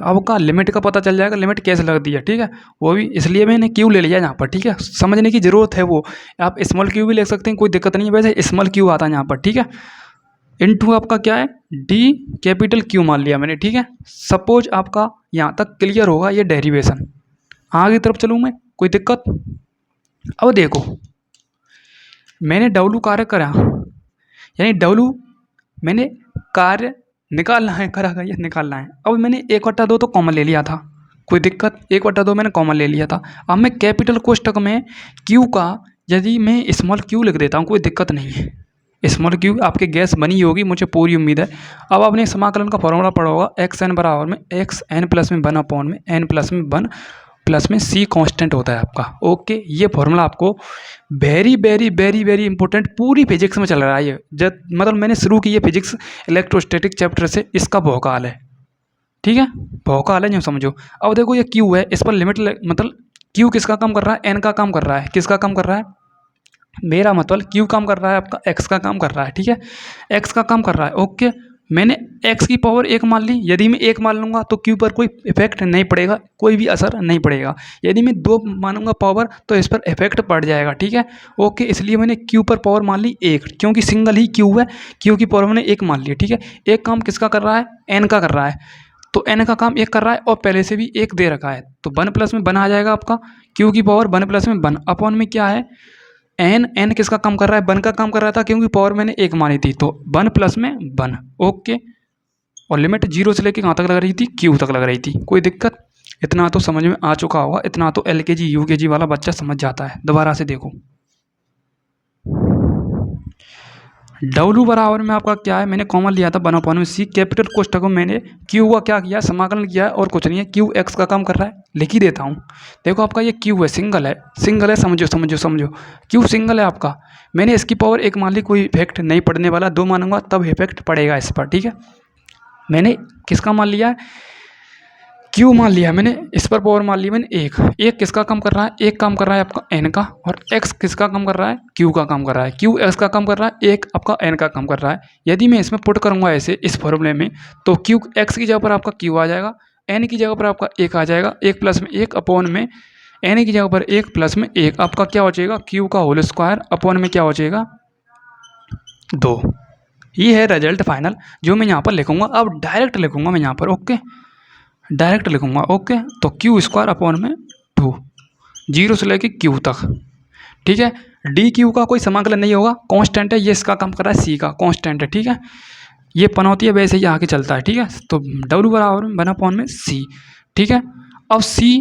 आपका लिमिट का पता चल जाएगा, लिमिट कैसे लगती है। ठीक है, वो भी इसलिए मैंने Q ले लिया यहाँ पर। ठीक है, समझने की ज़रूरत है वो, आप स्मॉल Q भी ले सकते हैं, कोई दिक्कत नहीं है। वैसे स्मॉल Q आता है यहाँ पर। ठीक है, इनटू आपका क्या है, D कैपिटल Q मान लिया मैंने। ठीक है, सपोज आपका यहाँ तक क्लियर होगा ये डेरिवेशन। आगे तरफ चलूँ मैं, कोई दिक्कत। अब देखो, मैंने W कार्य करा, यानी W मैंने कार्य निकालना है, करा गया निकालना है। अब मैंने 1/2 तो कॉमन ले लिया था, कोई दिक्कत, 1/2 मैंने कॉमन ले लिया था। अब मैं कैपिटल कोष्टक में Q का यदि मैं स्मॉल Q लिख देता हूँ, कोई दिक्कत नहीं है। स्मॉल Q आपके गैस बनी होगी, मुझे पूरी उम्मीद है। अब आपने समाकलन का फॉर्मूला पढ़ा होगा, XN बराबर में XN प्लस में 1 अपॉन में N प्लस में 1 प्लस में C कांस्टेंट होता है आपका। ओके, ये फॉर्मूला आपको very very very very important पूरी फिजिक्स में चल रहा है ये। जब मतलब मैंने शुरू की ये फिजिक्स इलेक्ट्रोस्टैटिक चैप्टर से, इसका भौकाल है। ठीक है, भौकाल है, जो समझो। अब देखो ये Q है, इस पर लिमिट मतलब Q किसका काम कर रहा है, N का काम कर रहा है। किसका काम कर रहा है, मेरा मतलब Q काम कर रहा है आपका, X का काम कर रहा है। ठीक है, X का काम कर रहा है। ओके, मैंने x की पावर 1 मान ली। यदि मैं 1 मान लूँगा तो Q पर कोई इफेक्ट नहीं पड़ेगा, कोई भी असर नहीं पड़ेगा। यदि मैं 2 मानूंगा पावर तो इस पर इफेक्ट पड़ जाएगा। ठीक है, ओके, इसलिए मैंने Q पर पावर मान ली 1, क्योंकि सिंगल ही Q है। Q की पावर मैंने 1 मान ली। ठीक है, एक काम किसका कर रहा है, N का कर रहा है, तो N का काम 1 कर रहा है, और पहले से भी 1 दे रखा है, तो 1 प्लस में 1 आ जाएगा आपका। Q की पावर 1 प्लस में 1 अपॉन में क्या है, N किसका काम कर रहा है, 1 का काम कर रहा था, क्योंकि पावर मैंने 1 मानी थी, तो 1 प्लस में 1। ओके, और लिमिट 0 से लेके कहाँ तक लग रही थी, Q तक लग रही थी। कोई दिक्कत, इतना तो समझ में आ चुका होगा, इतना तो LKG UKG वाला बच्चा समझ जाता है। दोबारा से देखो, W बराबर में आपका क्या है, मैंने कॉमन लिया था 1 अपॉन में C। कैपिटल कोष्टक में मैंने Q का क्या किया, समाकलन किया है, और कुछ नहीं है। Q X का काम कर रहा है, लिख ही देता हूँ। देखो आपका ये Q है, सिंगल है, सिंगल है, समझो समझो समझो। Q सिंगल है आपका, मैंने इसकी पावर 1 मान ली, कोई इफेक्ट नहीं पड़ने वाला। 2 मानूंगा तब इफेक्ट पड़ेगा इस पर। ठीक है, मैंने किसका मान लिया है, Q मान लिया मैंने, इस पर पावर मान ली मैंने 1 किसका काम कर रहा है, 1 काम कर रहा है आपका N का, और X किसका काम कर रहा है, Q का काम कर रहा है। Q X का काम कर रहा है, 1 आपका N का काम कर रहा है। यदि मैं इसमें पुट करूँगा ऐसे इस फॉर्मूले में, तो Q X की जगह पर आपका Q आ जाएगा, N की जगह पर आपका 1 आ जाएगा, 1 प्लस में 1 अपॉन में N की जगह पर 1 प्लस में 1, आपका क्या हो जाएगा, Q का होल स्क्वायर अपॉन में क्या हो जाएगा, 2। ये है रिजल्ट फाइनल, जो मैं यहाँ पर लिखूँगा। अब डायरेक्ट लिखूँगा मैं यहाँ पर। ओके, डायरेक्ट लिखूँगा। ओके, तो Q स्क्वायर अपॉन में 2, 0 से लेके Q तक। ठीक है, DQ का कोई समाकलन नहीं होगा, कांस्टेंट है, ये इसका काम कर रहा है, C का कांस्टेंट है। ठीक है, ये पनौती है, वैसे ही आगे चलता है। ठीक है, तो W बराबर में 1 अपॉन में C। ठीक है, अब C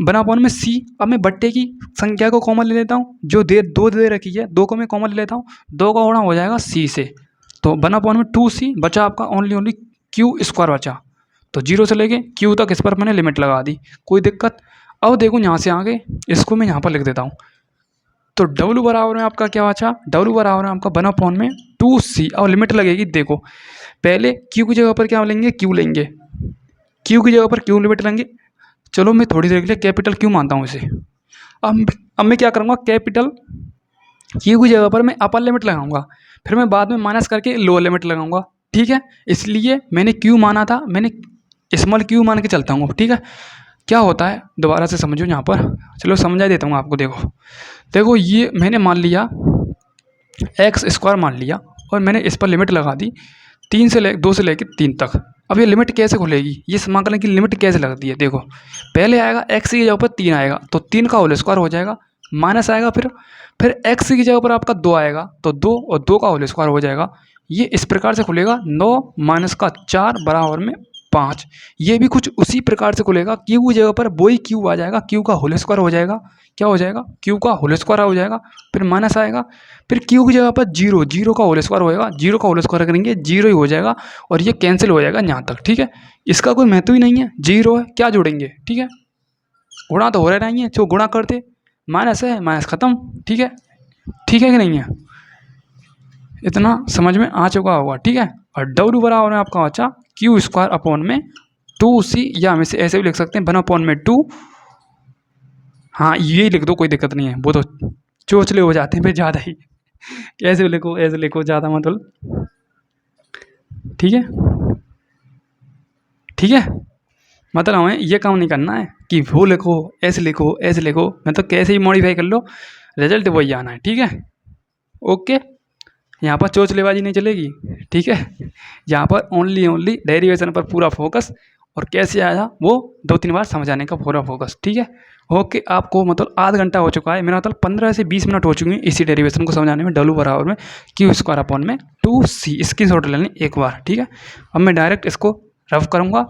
1 अपॉन में C, अब मैं बट्टे की संख्या को कॉमन ले लेता हूँ, जो 2 दे रखी है, 2 को मैं कॉमन ले लेता हूँ, 2 का गुणा हो जाएगा C से, तो 1 अपॉन में 2C बचा आपका, ओनली Q स्क्वायर बचा। तो 0 से लेके Q तक इस पर मैंने लिमिट लगा दी, कोई दिक्कत। अब देखो यहाँ से आगे इसको मैं यहाँ पर लिख देता हूँ, तो W बराबर में आपका क्या बचा, W बराबर में आपका 1 अपॉन में 2C। और लिमिट लगेगी, देखो पहले Q की जगह पर क्या लेंगे, Q लेंगे, Q की जगह पर Q लिमिट लेंगे। चलो मैं थोड़ी देर के लिए कैपिटल Q मानता हूँ इसे। अब मैं क्या करूँगा, कैपिटल Q की जगह पर मैं अपर लिमिट लगाऊंगा, फिर मैं बाद में माइनस करके लोअर लिमिट लगाऊंगा। ठीक है, इसलिए मैंने Q माना था, मैंने स्मॉल Q मान के चलता हूँ। ठीक है, क्या होता है दोबारा से समझो यहाँ पर, चलो समझा देता हूँ आपको। देखो ये मैंने मान लिया x स्क्वायर मान लिया, और मैंने इस पर लिमिट लगा दी 2 से लेकर 3 तक। अब ये लिमिट कैसे खुलेगी, ये समाकलन की लिमिट कैसे लगती है, देखो पहले आएगा x की जगह पर 3 आएगा, तो 3 का होल स्क्वायर हो जाएगा, माइनस आएगा, फिर x की जगह पर आपका 2 आएगा, तो 2 और 2 का होल स्क्वायर हो जाएगा। ये इस प्रकार से खुलेगा 9 माइनस का 4 बराबर में 5। ये भी कुछ उसी प्रकार से खुलेगा, क्यू की जगह पर वही क्यू आ जाएगा, क्यू का होल स्क्वायर हो जाएगा। क्या हो जाएगा? क्यू का होल स्क्वायर हो जाएगा, फिर माइनस आएगा, फिर क्यू की जगह पर जीरो, जीरो का होल स्क्वायर होएगा, जीरो का होल स्क्वायर करेंगे जीरो ही हो जाएगा, और ये कैंसिल हो जाएगा यहाँ तक। ठीक है, इसका कोई महत्व ही नहीं है, जीरो है, क्या जोड़ेंगे? ठीक है, गुणा तो हो रहा नहीं है, जो गुणा करते माइनस है, माइनस खत्म। ठीक है, ठीक है कि नहीं है? इतना समझ में आ चुका होगा। ठीक है, और डब्ल्यू बराबर में आपका बचा क्यू स्क्वायर अपॉन में 2c, या हम इसे ऐसे भी लिख सकते हैं 1 अपॉन में 2। हाँ, ये लिख दो, कोई दिक्कत नहीं है, वो तो चोचले हो जाते हैं फिर ज़्यादा ही। ऐसे लिखो, ऐसे लिखो, ज़्यादा मतलब। ठीक है, ठीक है, मतलब हमें ये काम नहीं करना है कि वो लिखो, ऐसे लिखो, ऐसे लिखो, मैं तो कैसे ही मॉडिफाई कर लो, रिजल्ट वही आना है। ठीक है, ओके, यहाँ पर चोचलेबाजी नहीं चलेगी। ठीक है, यहाँ पर ओनली डेरिवेशन पर पूरा फोकस, और कैसे आया वो 2-3 बार समझाने का पूरा फोकस। ठीक है, ओके, आपको मतलब आध घंटा हो चुका है, मेरा मतलब 15 से 20 मिनट हो चुके हैं इसी डेरिवेशन को समझाने में, डब्ल्यू बराबर में क्यू स्क्वायर अपॉन में 2c। स्क्रीन शॉट ले लें एक बार। ठीक है, अब मैं डायरेक्ट इसको रफ करूँगा,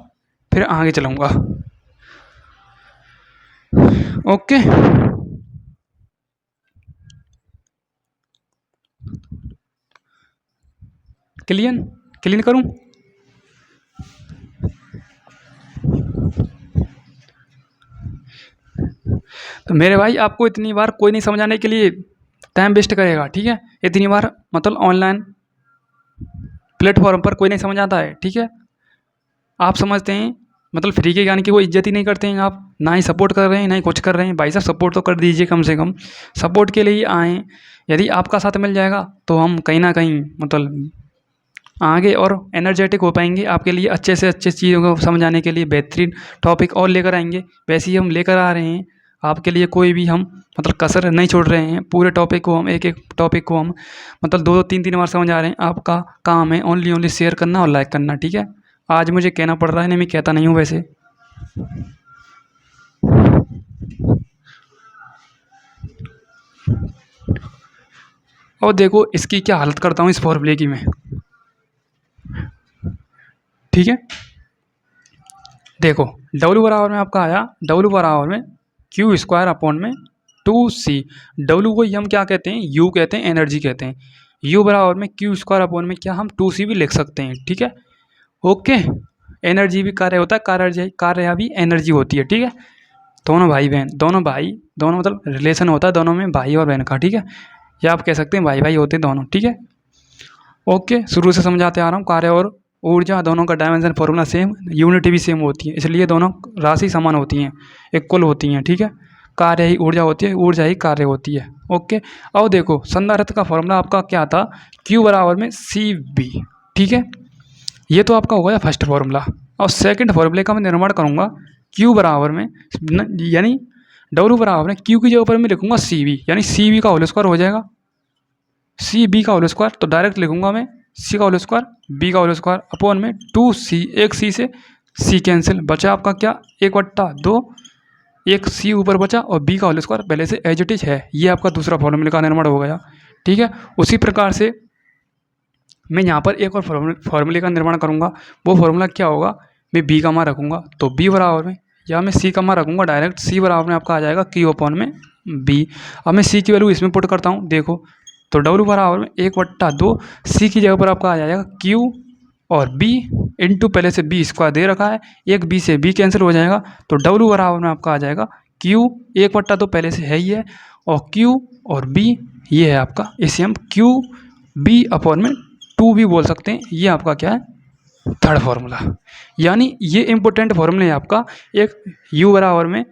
फिर आगे चलूँगा। ओके, क्लियर क्लीन करूँ? तो मेरे भाई, आपको इतनी बार कोई नहीं समझाने के लिए टाइम वेस्ट करेगा। ठीक है, इतनी बार मतलब ऑनलाइन प्लेटफॉर्म पर कोई नहीं समझाता है। ठीक है, आप समझते हैं मतलब फ्री के ज्ञान की कोई इज्जत ही नहीं करते हैं आप, ना ही सपोर्ट कर रहे हैं, ना ही कुछ कर रहे हैं। भाई साहब, सपोर्ट तो कर दीजिए, कम से कम सपोर्ट के लिए ही आएँ। यदि आपका साथ मिल जाएगा तो हम कहीं ना कहीं मतलब आगे और एनर्जेटिक हो पाएंगे, आपके लिए अच्छे से अच्छे चीज़ों को समझाने के लिए बेहतरीन टॉपिक और लेकर आएंगे। वैसे ही हम लेकर आ रहे हैं आपके लिए, कोई भी हम मतलब कसर नहीं छोड़ रहे हैं। पूरे टॉपिक को हम एक एक टॉपिक को हम मतलब 2-3 बार समझा रहे हैं। आपका काम है ओनली शेयर करना और लाइक करना। ठीक है, आज मुझे कहना पड़ रहा है, नहीं मैं कहता नहीं हूँ वैसे। और देखो इसकी क्या हालत करता हूँ इस फॉर्मूले की मैं। ठीक है, देखो डब्ल्यू बराबर में आपका आया, डब्ल्यू बराबर में क्यू स्क्वायर अपॉन में 2c। डब्ल्यू को हम क्या कहते हैं? यू कहते हैं, एनर्जी कहते हैं। यू बराबर में क्यू स्क्वायर अपॉन में क्या हम 2c भी लिख सकते हैं। ठीक है, ओके, एनर्जी भी कार्य होता है, कार्य भी एनर्जी होती है। ठीक है, दोनों भाई बहन, दोनों मतलब रिलेशन होता है दोनों में, भाई और बहन का। ठीक है, या आप कह सकते हैं भाई भाई होते हैं दोनों। ठीक है, ओके, शुरू से समझाते आ रहा हूँ। कार्य और ऊर्जा दोनों का डायमेंशन फॉर्मूला सेम, यूनिट भी सेम होती है, इसलिए दोनों राशि समान होती हैं, इक्वल होती हैं। ठीक है, कार्य ही ऊर्जा होती है, ऊर्जा ही कार्य होती है। ओके, अब देखो संधारित्र का फॉर्मूला आपका क्या था? Q बराबर में CV। ठीक है, ये तो आपका हो गया फर्स्ट फॉर्मूला। और सेकंड फॉर्मूले का मैं निर्माण करूँगा Q बराबर में यानी W बराबर में Q की जगह पर मैं लिखूँगा CV, यानी CV का होल स्क्वायर हो जाएगा, CB का होल स्क्वायर। तो डायरेक्ट लिखूँगा मैं C का होल स्क्वायर, B का होल स्क्वायर अपॉन में 2C। एक C से C कैंसिल, बचा आपका क्या? 1/2, एक C ऊपर बचा और B का होल स्क्वायर पहले से एज इट इज है। ये आपका दूसरा फॉर्मूले का निर्माण हो गया। ठीक है, उसी प्रकार से मैं यहाँ पर एक और फॉर्मूले का निर्माण करूँगा। वो फॉर्मूला क्या होगा? मैं B का मान रखूँगा, तो B बराबर में, या मैं C का मान रखूँगा डायरेक्ट, C बराबर में आपका आ जाएगा Q अपॉन में B। अब मैं C की वैल्यू इसमें पुट करता हूँ, देखो तो W बराबर में 1/2, C की जगह पर आपका आ जाएगा Q और B इंटू पहले से B स्क्वायर दे रखा है, एक B से B कैंसिल हो जाएगा, तो W बराबर में आपका आ जाएगा Q 1/2 पहले से है ही है, और Q और B ये है आपका, इसे हम QB अपॉन में 2 भी बोल सकते हैं। ये आपका क्या है? Third formula. यानी ये इंपॉर्टेंट फार्मूला है आपका, एक U बराबर में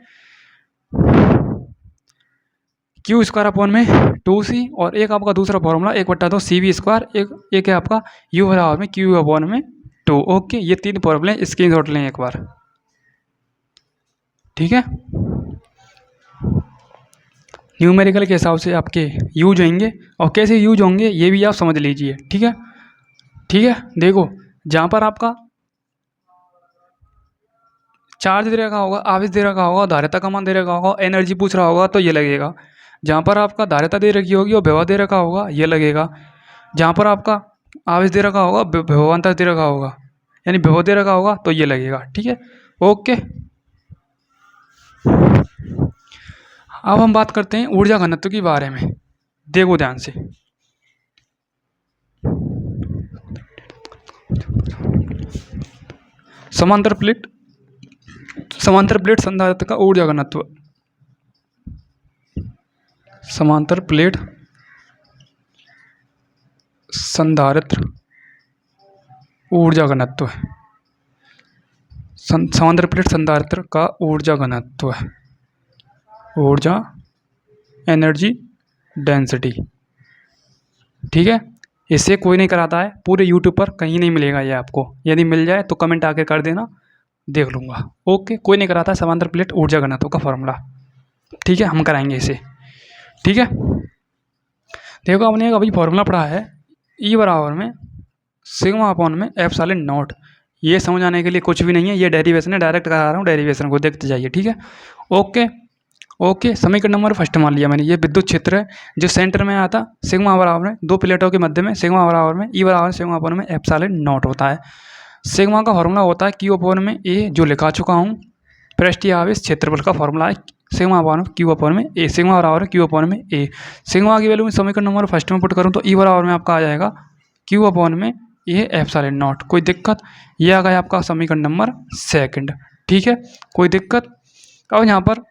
Q स्क्वायर अपॉन में 2C, और एक आपका दूसरा फॉर्मूला 1/2 CV स्क्वायर, एक है आपका U बराबर में Q अपॉन में 2। ओके, ये 3 फॉर्मूले स्क्रीनशॉट लें एक बार। ठीक है, न्यूमेरिकल के हिसाब से आपके यूज होंगे, और कैसे यूज होंगे ये भी आप समझ लीजिए। ठीक है, ठीक है, देखो जहाँ पर आपका चार्ज दे रखा होगा, आवेश दे रखा होगा, धारिता का मान दे रखा होगा, एनर्जी पूछ रहा होगा, तो ये लगेगा। जहाँ पर आपका धारिता दे रखी होगी और विभव दे रखा होगा ये लगेगा। जहाँ पर आपका आवेश दे रखा होगा विभवांतर दे रखा होगा यानी विभव दे रखा होगा तो ये लगेगा। ठीक है, ओके। अब हम बात करते हैं ऊर्जा घनत्व के बारे में। देखो ध्यान से, समांतर प्लेट संधारित्र का ऊर्जा घनत्व। समांतर प्लेट संधारित्र ऊर्जा घनत्व है। समांतर प्लेट संधारित्र का ऊर्जा घनत्व है, ऊर्जा एनर्जी डेंसिटी। ठीक है, इससे कोई नहीं कराता है, पूरे यूट्यूब पर कहीं नहीं मिलेगा ये आपको। यदि मिल जाए तो कमेंट आके कर देना, देख लूँगा। ओके, कोई नहीं कराता है समांतर प्लेट ऊर्जा घनत्व का फॉर्मूला। ठीक है, हम कराएंगे इसे। ठीक है, देखो हमने एक अभी फॉर्मूला पढ़ा है, ई बराबर में सिग्मा अपॉन में एप्सिलॉन नॉट। ये समझ आने के लिए कुछ भी नहीं है, ये डेरिवेशन है, डायरेक्ट करा रहा हूँ, डेरिवेशन को देखते जाइए। ठीक है, ओके ओके। समीकरण नंबर फर्स्ट मान लिया मैंने, ये विद्युत क्षेत्र है जो सेंटर में आता, सिग्मा बराबर में दो प्लेटों के मध्य में सिग्मा बराबर में ई बराबर सिग्मा अपॉन में एप्सिलॉन नॉट होता है। सिग्मा का फॉर्मूला होता है क्यू अपॉन में ए, जो लिखा चुका हूँ। पृष्ठीय आवेश क्षेत्रफल का फॉर्मूला है सिग्मा अपॉन क्यू अपॉन में ए, सिग्मा बराबर क्यू अपॉन में ए। सिग्मा की वैल्यू में समीकरण नंबर फर्स्ट में पुट करूँ तो ई बराबर में आपका आ जाएगा क्यू अपॉन में ए एप्सिलॉन नॉट। कोई दिक्कत? ये आ गया आपका समीकरण नंबर सेकंड। ठीक है, कोई दिक्कत? अब यहाँ पर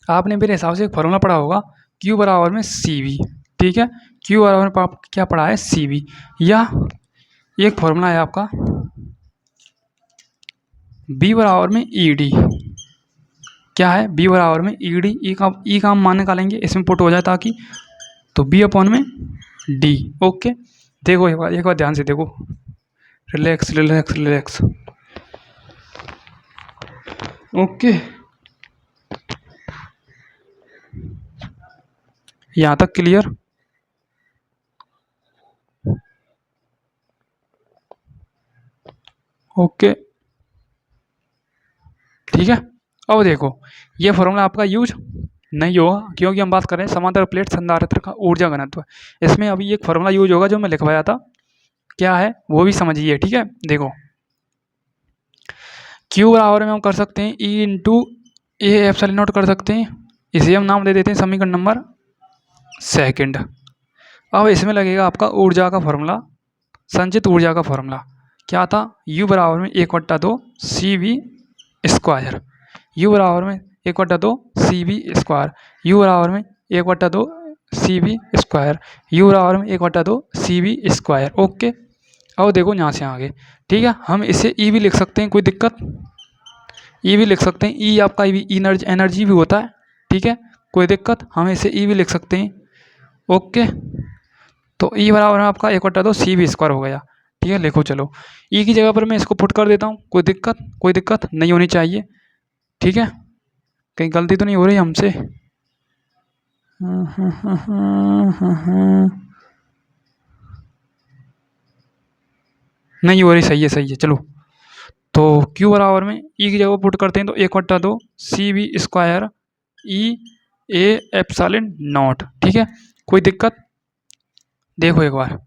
आपने मेरे हिसाब से एक फॉर्मूला पढ़ा होगा Q बराबर में CV। ठीक है, Q बराबर में आप क्या पढ़ा है, CV। या एक फॉर्मूला है आपका B बराबर में ED। क्या है, B बराबर में ED। ई का हम मान निकालेंगे, इसमें पुट हो जाए ताकि, तो B अपॉन में D। ओके, देखो एक बार ध्यान से देखो, रिलैक्स रिलैक्स रिलैक्स। ओके, यहाँ तक क्लियर? ओके, ठीक है। अब देखो, ये फॉर्मूला आपका यूज नहीं होगा क्योंकि हम बात कर रहे हैं समांतर प्लेट संधारित्र का ऊर्जा घनत्व। इसमें अभी एक फॉर्मूला यूज होगा जो मैं लिखवाया था, क्या है वो भी समझिए। ठीक है, देखो Q बराबर में हम कर सकते हैं E into A epsilon not कर सकते हैं, इसे हम नाम दे देते हैं समीकरण नंबर सेकंड। अब इसमें लगेगा आपका ऊर्जा का फॉर्मूला, संचित ऊर्जा का फॉर्मूला क्या था, U बराबर में 1/2 CV स्क्वायर। U बराबर में 1/2 CV स्क्वायर। U बराबर में 1/2 CV स्क्वायर। U बराबर में 1/2 CV स्क्वायर। ओके, अब देखो यहाँ से आगे। ठीक है, हम इसे E भी लिख सकते हैं, कोई दिक्कत? E भी लिख सकते हैं, E आपका एनर्जी भी होता है। ठीक है, कोई दिक्कत? हम इसे E भी लिख सकते हैं। ओके, तो E बराबर में आपका 1/2 CV स्क्वायर हो गया। ठीक है, लिखो चलो, E की जगह पर मैं इसको पुट कर देता हूँ। कोई दिक्कत? कोई दिक्कत नहीं होनी चाहिए। ठीक है, कहीं गलती तो नहीं हो रही हमसे? नहीं हो रही, सही है सही है। चलो, तो Q बराबर में E की जगह पुट करते हैं तो 1/2 CV square E A epsilon not. ठीक है, कोई दिक्कत? देखो एक बार,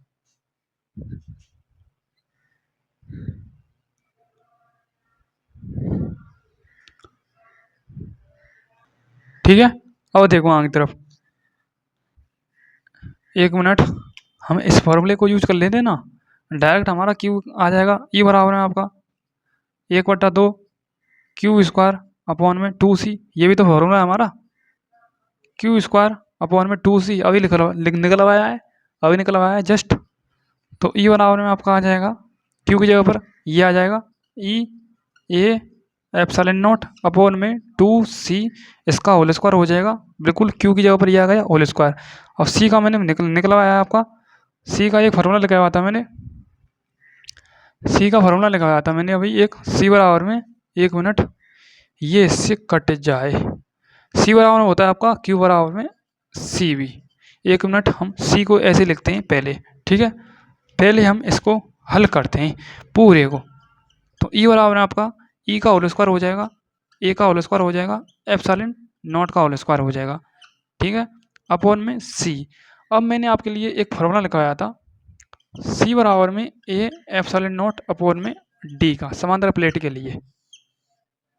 ठीक है। अब देखो आगे की तरफ, एक मिनट, हम इस फॉर्मूले को यूज कर लेते हैं ना, डायरेक्ट हमारा Q आ जाएगा। E बराबर में आपका 1/2 Q स्क्वायर अपॉन में 2C। ये भी तो फॉर्मूला है हमारा, Q स्क्वायर अपॉन में 2C। अभी निकलवाया है, अभी निकलवाया है जस्ट। तो E बराबर में आपका आ जाएगा, Q की जगह पर ये आ जाएगा E A epsilon not upon में 2C, इसका होल स्क्वायर हो जाएगा। बिल्कुल Q की जगह पर ये आ गया होल स्क्वायर। और C का मैंने निकलवाया है आपका, C का एक फार्मूला लिखवाया था मैंने, C का फार्मूला लिखवाया था मैंने अभी एक, C बराबर में, एक मिनट, ये इससे कट जाए। C बराबर में होता है आपका Q बराबर में CV। एक मिनट, हम C को ऐसे लिखते हैं पहले। ठीक है, पहले हम इसको हल करते हैं पूरे को। तो E बराबर में आपका E का होल स्क्वायर हो जाएगा, A का होल स्क्वायर हो जाएगा, एप्सिलॉन नॉट का होल स्क्वायर हो जाएगा। ठीक है, अपॉन में सी। अब मैंने आपके लिए एक फॉर्मूला लगाया था, सी बराबर में ए एप्सिलॉन नॉट अपॉन में डी का, समांतर प्लेट के लिए।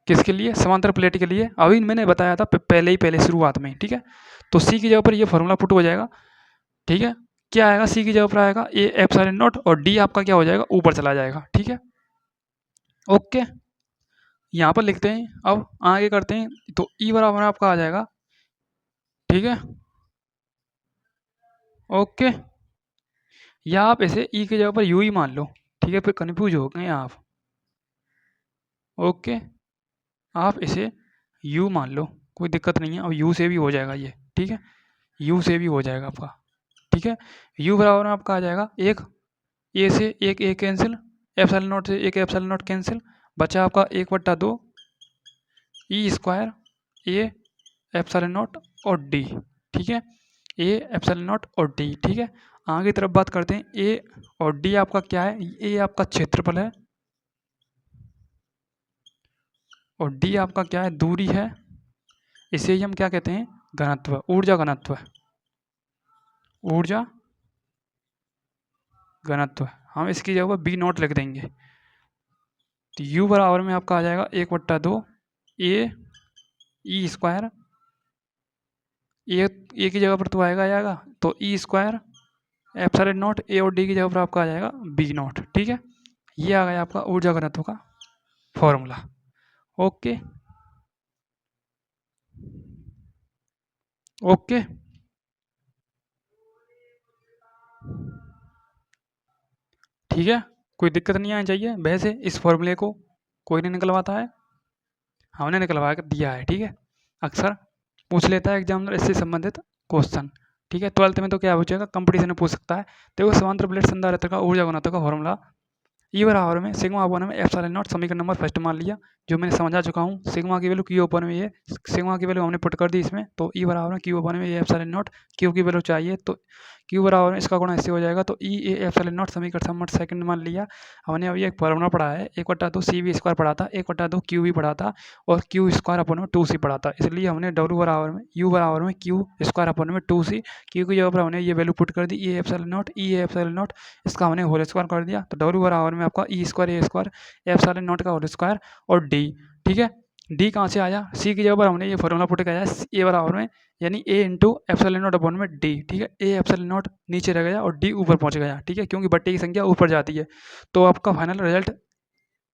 किसके लिए? समांतर प्लेट के लिए। अभी मैंने बताया था पहले शुरुआत में, ठीक है। तो सी की जगह पर ये फॉर्मूला पुट हो जाएगा, ठीक है। क्या आएगा? सी की जगह पर आएगा ए एप्सिलॉन नॉट और डी आपका क्या हो जाएगा? ऊपर चला जाएगा, ठीक है। ओके, यहाँ पर लिखते हैं, अब आगे करते हैं। तो ई बराबर आपका आ जाएगा, ठीक है। ओके, या आप इसे ई की जगह पर यू ही मान लो, ठीक है, फिर कन्फ्यूज हो गए आप। ओके, आप इसे यू मान लो, कोई दिक्कत नहीं है। अब यू से भी हो जाएगा ये, ठीक है, यू से भी हो जाएगा आपका, ठीक है। यू बराबर में आपका आ जाएगा एक ए से एक ए कैंसिल, एप्सिलॉन नॉट से एक एप्सिलॉन नॉट कैंसिल, बचा आपका 1/2 ई स्क्वायर ए एप्सिलॉन नॉट और डी, ठीक है, ए एप्सिलॉन नॉट और डी, ठीक है। आगे तरफ बात करते हैं, ए और डी आपका क्या है? ए आपका क्षेत्रफल है और डी आपका क्या है? दूरी है। इसे ही हम क्या कहते हैं? घनत्व, ऊर्जा घनत्व, ऊर्जा घनत्व। हम इसकी जगह बी नॉट लिख देंगे। तो यू बराबर में आपका आ जाएगा 1/2 ए ई स्क्वायर, ए की जगह पर तो आएगा तो E square epsilon not a और डी की जगह पर आपका आ जाएगा बी नॉट, ठीक है। ये आ गया आपका ऊर्जा घनत्व का फॉर्मूला। ओके ओके, ठीक है, कोई दिक्कत नहीं आनी चाहिए। वैसे इस फॉर्मूले को कोई नहीं निकलवाता है, हमने निकलवा कर दिया है, ठीक है। अक्सर पूछ लेता है एग्जामिनर इससे संबंधित क्वेश्चन, ठीक है। 12th में तो क्या पूछेगा? कंपटीशन में पूछ सकता है। देखो, समांतर प्लेट संधारित्र का ऊर्जा घनत्व का फॉर्मूला ई बराबर में सिग्मा अपॉन में एप्सिलॉन नॉट, समीकरण नंबर फर्स्ट मान लिया, जो मैंने समझा चुका हूँ। सिग्मा की वैल्यू क्यू अपॉन में ये, सिग्मा की वैल्यू हमने पुट कर दी इसमें, तो ई बराबर में क्यू अपॉन में ए एप्सिलॉन नॉट, क्यू की वैल्यू चाहिए तो क्यू बराबर में इसका गुणा इससे हो जाएगा, तो ई ए एप्सिलॉन नॉट समीकरण नंबर सेकंड मान लिया। हमने अभी एक फॉर्मूला पढ़ा है, 1/2 सी वी स्क्वायर पढ़ा था, 1/2 क्यू भी पढ़ा था और क्यू स्क्वायर अपॉन में 2 सी पढ़ा था। इसलिए हमने डब्ल्यू बराबर में यू बराबर में क्यू स्क्वायर अपॉन में 2 सी, क्यू की जगह पर हमने ये वैल्यू पुट कर दी A epsilon not, E A epsilon not, इसका हमने होल स्क्वायर कर दिया। तो डब्ल्यू बराबर में आपका E square A square epsilon not का होल स्क्वायर और डी, ठीक है। डी कहाँ से आया? सी की जगह पर हमने ये फॉर्मूला पुट किया है, ए बराबर में यानी ए इंटू एप्सिलॉन नॉट अपॉन में डी, ठीक है। ए एप्सिलॉन नॉट नीचे रह गया और डी ऊपर पहुंच गया, ठीक है, क्योंकि बट्टे की संख्या ऊपर जाती है। तो आपका फाइनल रिजल्ट,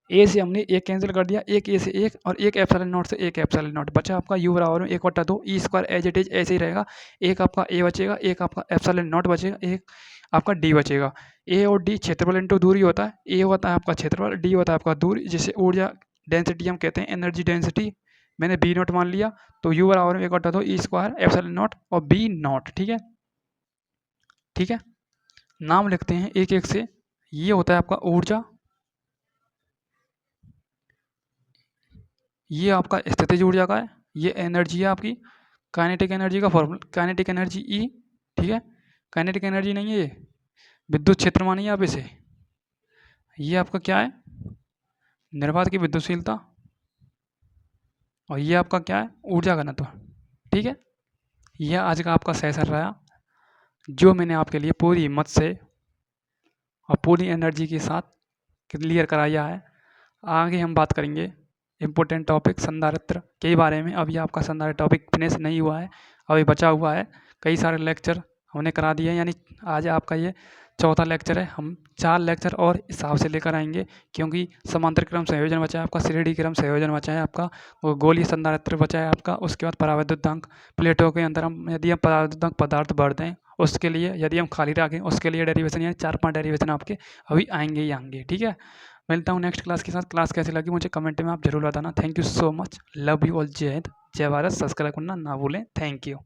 ए से हमने एक कैंसिल कर दिया, एक ए से एक और एक एप्सिलॉन नॉट से एक एप्सिलॉन नॉट, बचा आपका यू बराबर में 1/2 E square as it is ऐसे ही रहेगा। एक आपका ए बचेगा, एक आपका एप्सिलॉन नॉट बचेगा, एक आपका डी बचेगा। ए और डी क्षेत्रफल इंटू दूरी होता है, ए होता है आपका क्षेत्रफल, डी होता है आपका दूरी, जिसे ऊर्जा डेंसिटी हम कहते हैं, एनर्जी डेंसिटी। मैंने बी नॉट मान लिया, तो यू बराबर में 1/2 ई स्क्वायर एप्सिलॉन नॉट और बी नॉट, ठीक है, ठीक है। नाम लिखते हैं एक एक से। ये होता है आपका ऊर्जा, ये आपका स्थितिज ऊर्जा का है, ये एनर्जी है आपकी, काइनेटिक एनर्जी का फॉर्मूला, काइनेटिक एनर्जी ई, ठीक है। काइनेटिक एनर्जी नहीं है ये, विद्युत क्षेत्र मानिए आप इसे। ये आपका क्या है? निर्वात की विद्युतशीलता, और ये आपका क्या है? ऊर्जा घनत्व, ठीक है। यह आज का आपका सेशन रहा, जो मैंने आपके लिए पूरी हिम्मत से और पूरी एनर्जी के साथ क्लियर कराया है। आगे हम बात करेंगे इम्पोर्टेंट टॉपिक संधारित्र के बारे में। अभी आपका संधारित्र टॉपिक फिनिश नहीं हुआ है, अभी बचा हुआ है। कई सारे लेक्चर हमने करा दिए हैं, यानी आज आपका ये चौथा लेक्चर है। हम 4 लेक्चर और हिसाब से लेकर आएंगे, क्योंकि समांतर क्रम संयोजन बचा है आपका, श्रेणी क्रम संयोजन बचा है आपका, और गोलीय संधारित्र बचा है आपका। उसके बाद पराविद्युतांक प्लेटों के अंदर हम यदि हम पराविद्युतांक पदार्थ भरते हैं उसके लिए, यदि हम खाली रखें उसके लिए डेरिवेशन, यानी 4-5 डेरिवेशन आपके अभी आएंगे ही आएंगे, ठीक है। मिलता हूँ नेक्स्ट क्लास के साथ। क्लास कैसी लगी मुझे कमेंट में आप जरूर बताना। Thank you so much, love you all, जय हिंद, जय भारत। सब्सक्राइब करना ना भूलें। Thank you.